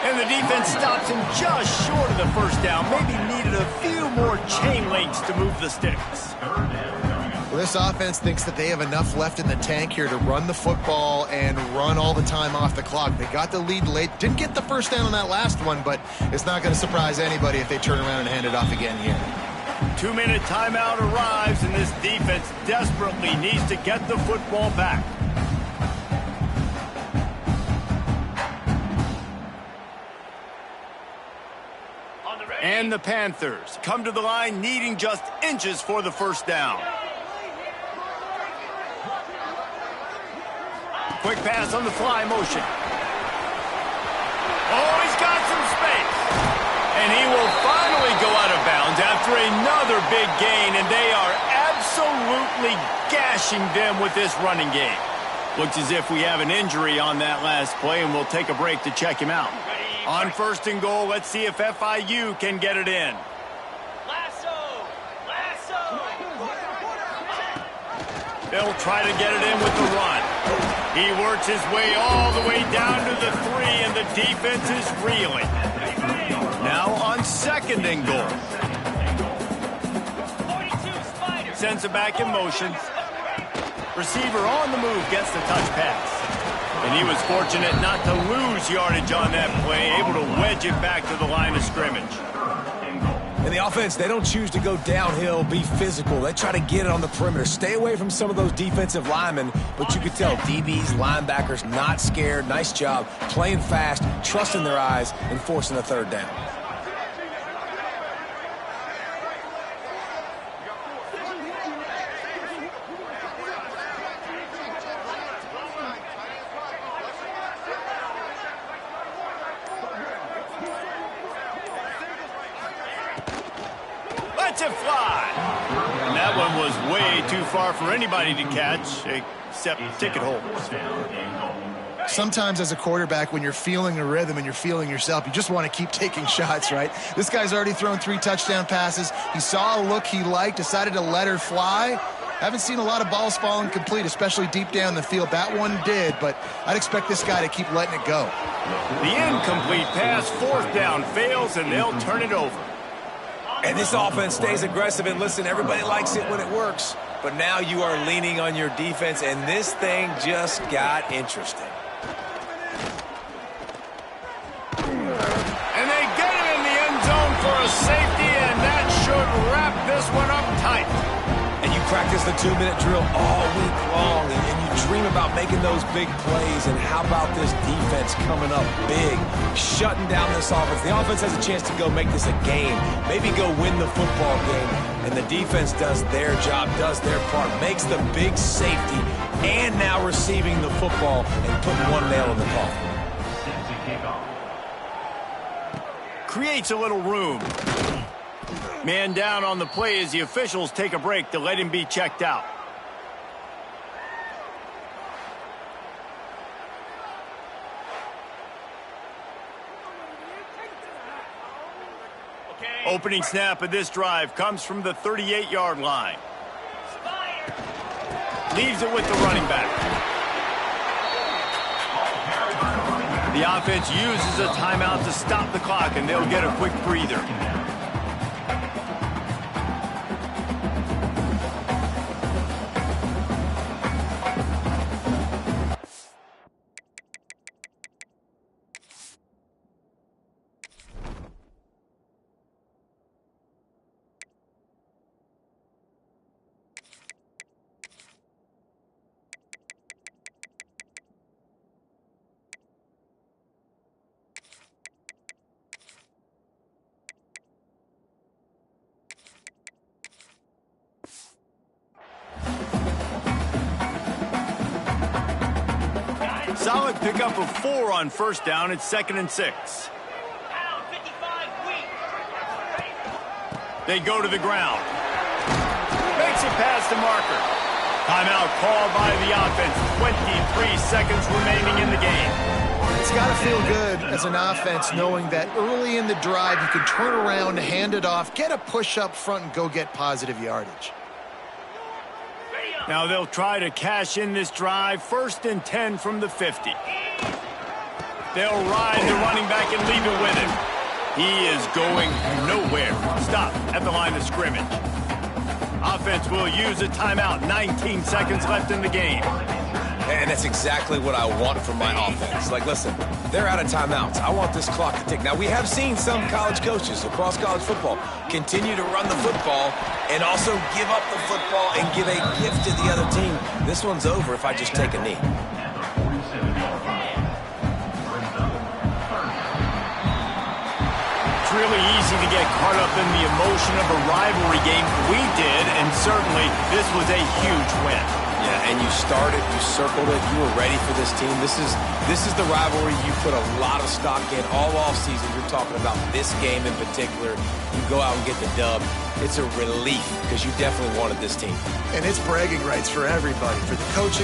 A: And the defense stops him just short of the 1st down. Maybe needed a few more chain links to move the sticks.
C: Well, this offense thinks that they have enough left in the tank here to run the football and run all the time off the clock. They got the lead late. Didn't get the 1st down on that last one, but it's not going to surprise anybody if they turn around and hand it off again here.
A: 2-minute timeout arrives, and this defense desperately needs to get the football back. And the Panthers come to the line needing just inches for the 1st down. Quick pass on the fly motion. Oh, he's got some space. And he will finally go out of bounds after another big gain, and they are absolutely gashing them with this running game. Looks as if we have an injury on that last play, and we'll take a break to check him out. On 1st and goal, let's see if FIU can get it in. They'll try to get it in with the run. He works his way all the way down to the 3, and the defense is reeling. Now on 2nd and goal. Sends it back in motion. Receiver on the move gets the touch pass. And he was fortunate not to lose yardage on that play, able to wedge it back to the line of scrimmage.
B: And the offense, they don't choose to go downhill, be physical. They try to get it on the perimeter. Stay away from some of those defensive linemen, but you could tell DBs, linebackers, not scared. Nice job playing fast, trusting their eyes, and forcing a 3rd down.
A: Lets it fly. And that one was way too far for anybody to catch, except ticket holders.
C: Sometimes as a quarterback, when you're feeling a rhythm and you're feeling yourself, you just want to keep taking shots, right? This guy's already thrown 3 touchdown passes. He saw a look he liked, decided to let her fly. Haven't seen a lot of balls falling complete, especially deep down the field. That one did, but I'd expect this guy to keep letting it go.
A: The incomplete pass, 4th down, fails, and they'll turn it over.
B: And this offense stays aggressive, and listen, everybody likes it when it works. But now you are leaning on your defense, and this thing just got interesting.
A: And they get it in the end zone for a safety, and that should wrap this one up tight.
B: And you practice the 2-minute drill all week long, and you dream about making those big plays. And how about this defense coming up big, shutting down this offense? The offense has a chance to go make this a game, maybe go win the football game. And the defense does their job, does their part, makes the big safety, and now receiving the football and putting one nail in the coffin.
A: Creates a little room. Man down on the play as the officials take a break to let him be checked out. Opening snap of this drive comes from the 38-yard line. Leaves it with the running back. The offense uses a timeout to stop the clock, and they'll get a quick breather. Solid pickup of 4 on 1st down. It's 2nd and 6. They go to the ground. Makes it past the marker. Timeout called by the offense. 23 seconds remaining in the game.
C: It's got to feel good as an offense knowing that early in the drive you can turn around, hand it off, get a push up front, and go get positive yardage.
A: Now they'll try to cash in this drive. 1st and 10 from the 50. They'll ride the running back and leave it with him. He is going nowhere. Stop at the line of scrimmage. Offense will use a timeout. 19 seconds left in the game.
B: And that's exactly what I want from my offense. Like, listen, they're out of timeouts. I want this clock to tick. Now, we have seen some college coaches across college football continue to run the football and also give up the football and give a gift to the other team. This one's over if I just take a knee.
A: It's really easy to get caught up in the emotion of a rivalry game. We did, and certainly this was a huge win.
B: Yeah, and you started, you circled it, you were ready for this team. This is the rivalry you put a lot of stock in all offseason. You're talking about this game in particular. You go out and get the dub. It's a relief because you definitely wanted this team.
C: And it's bragging rights for everybody, for the coaching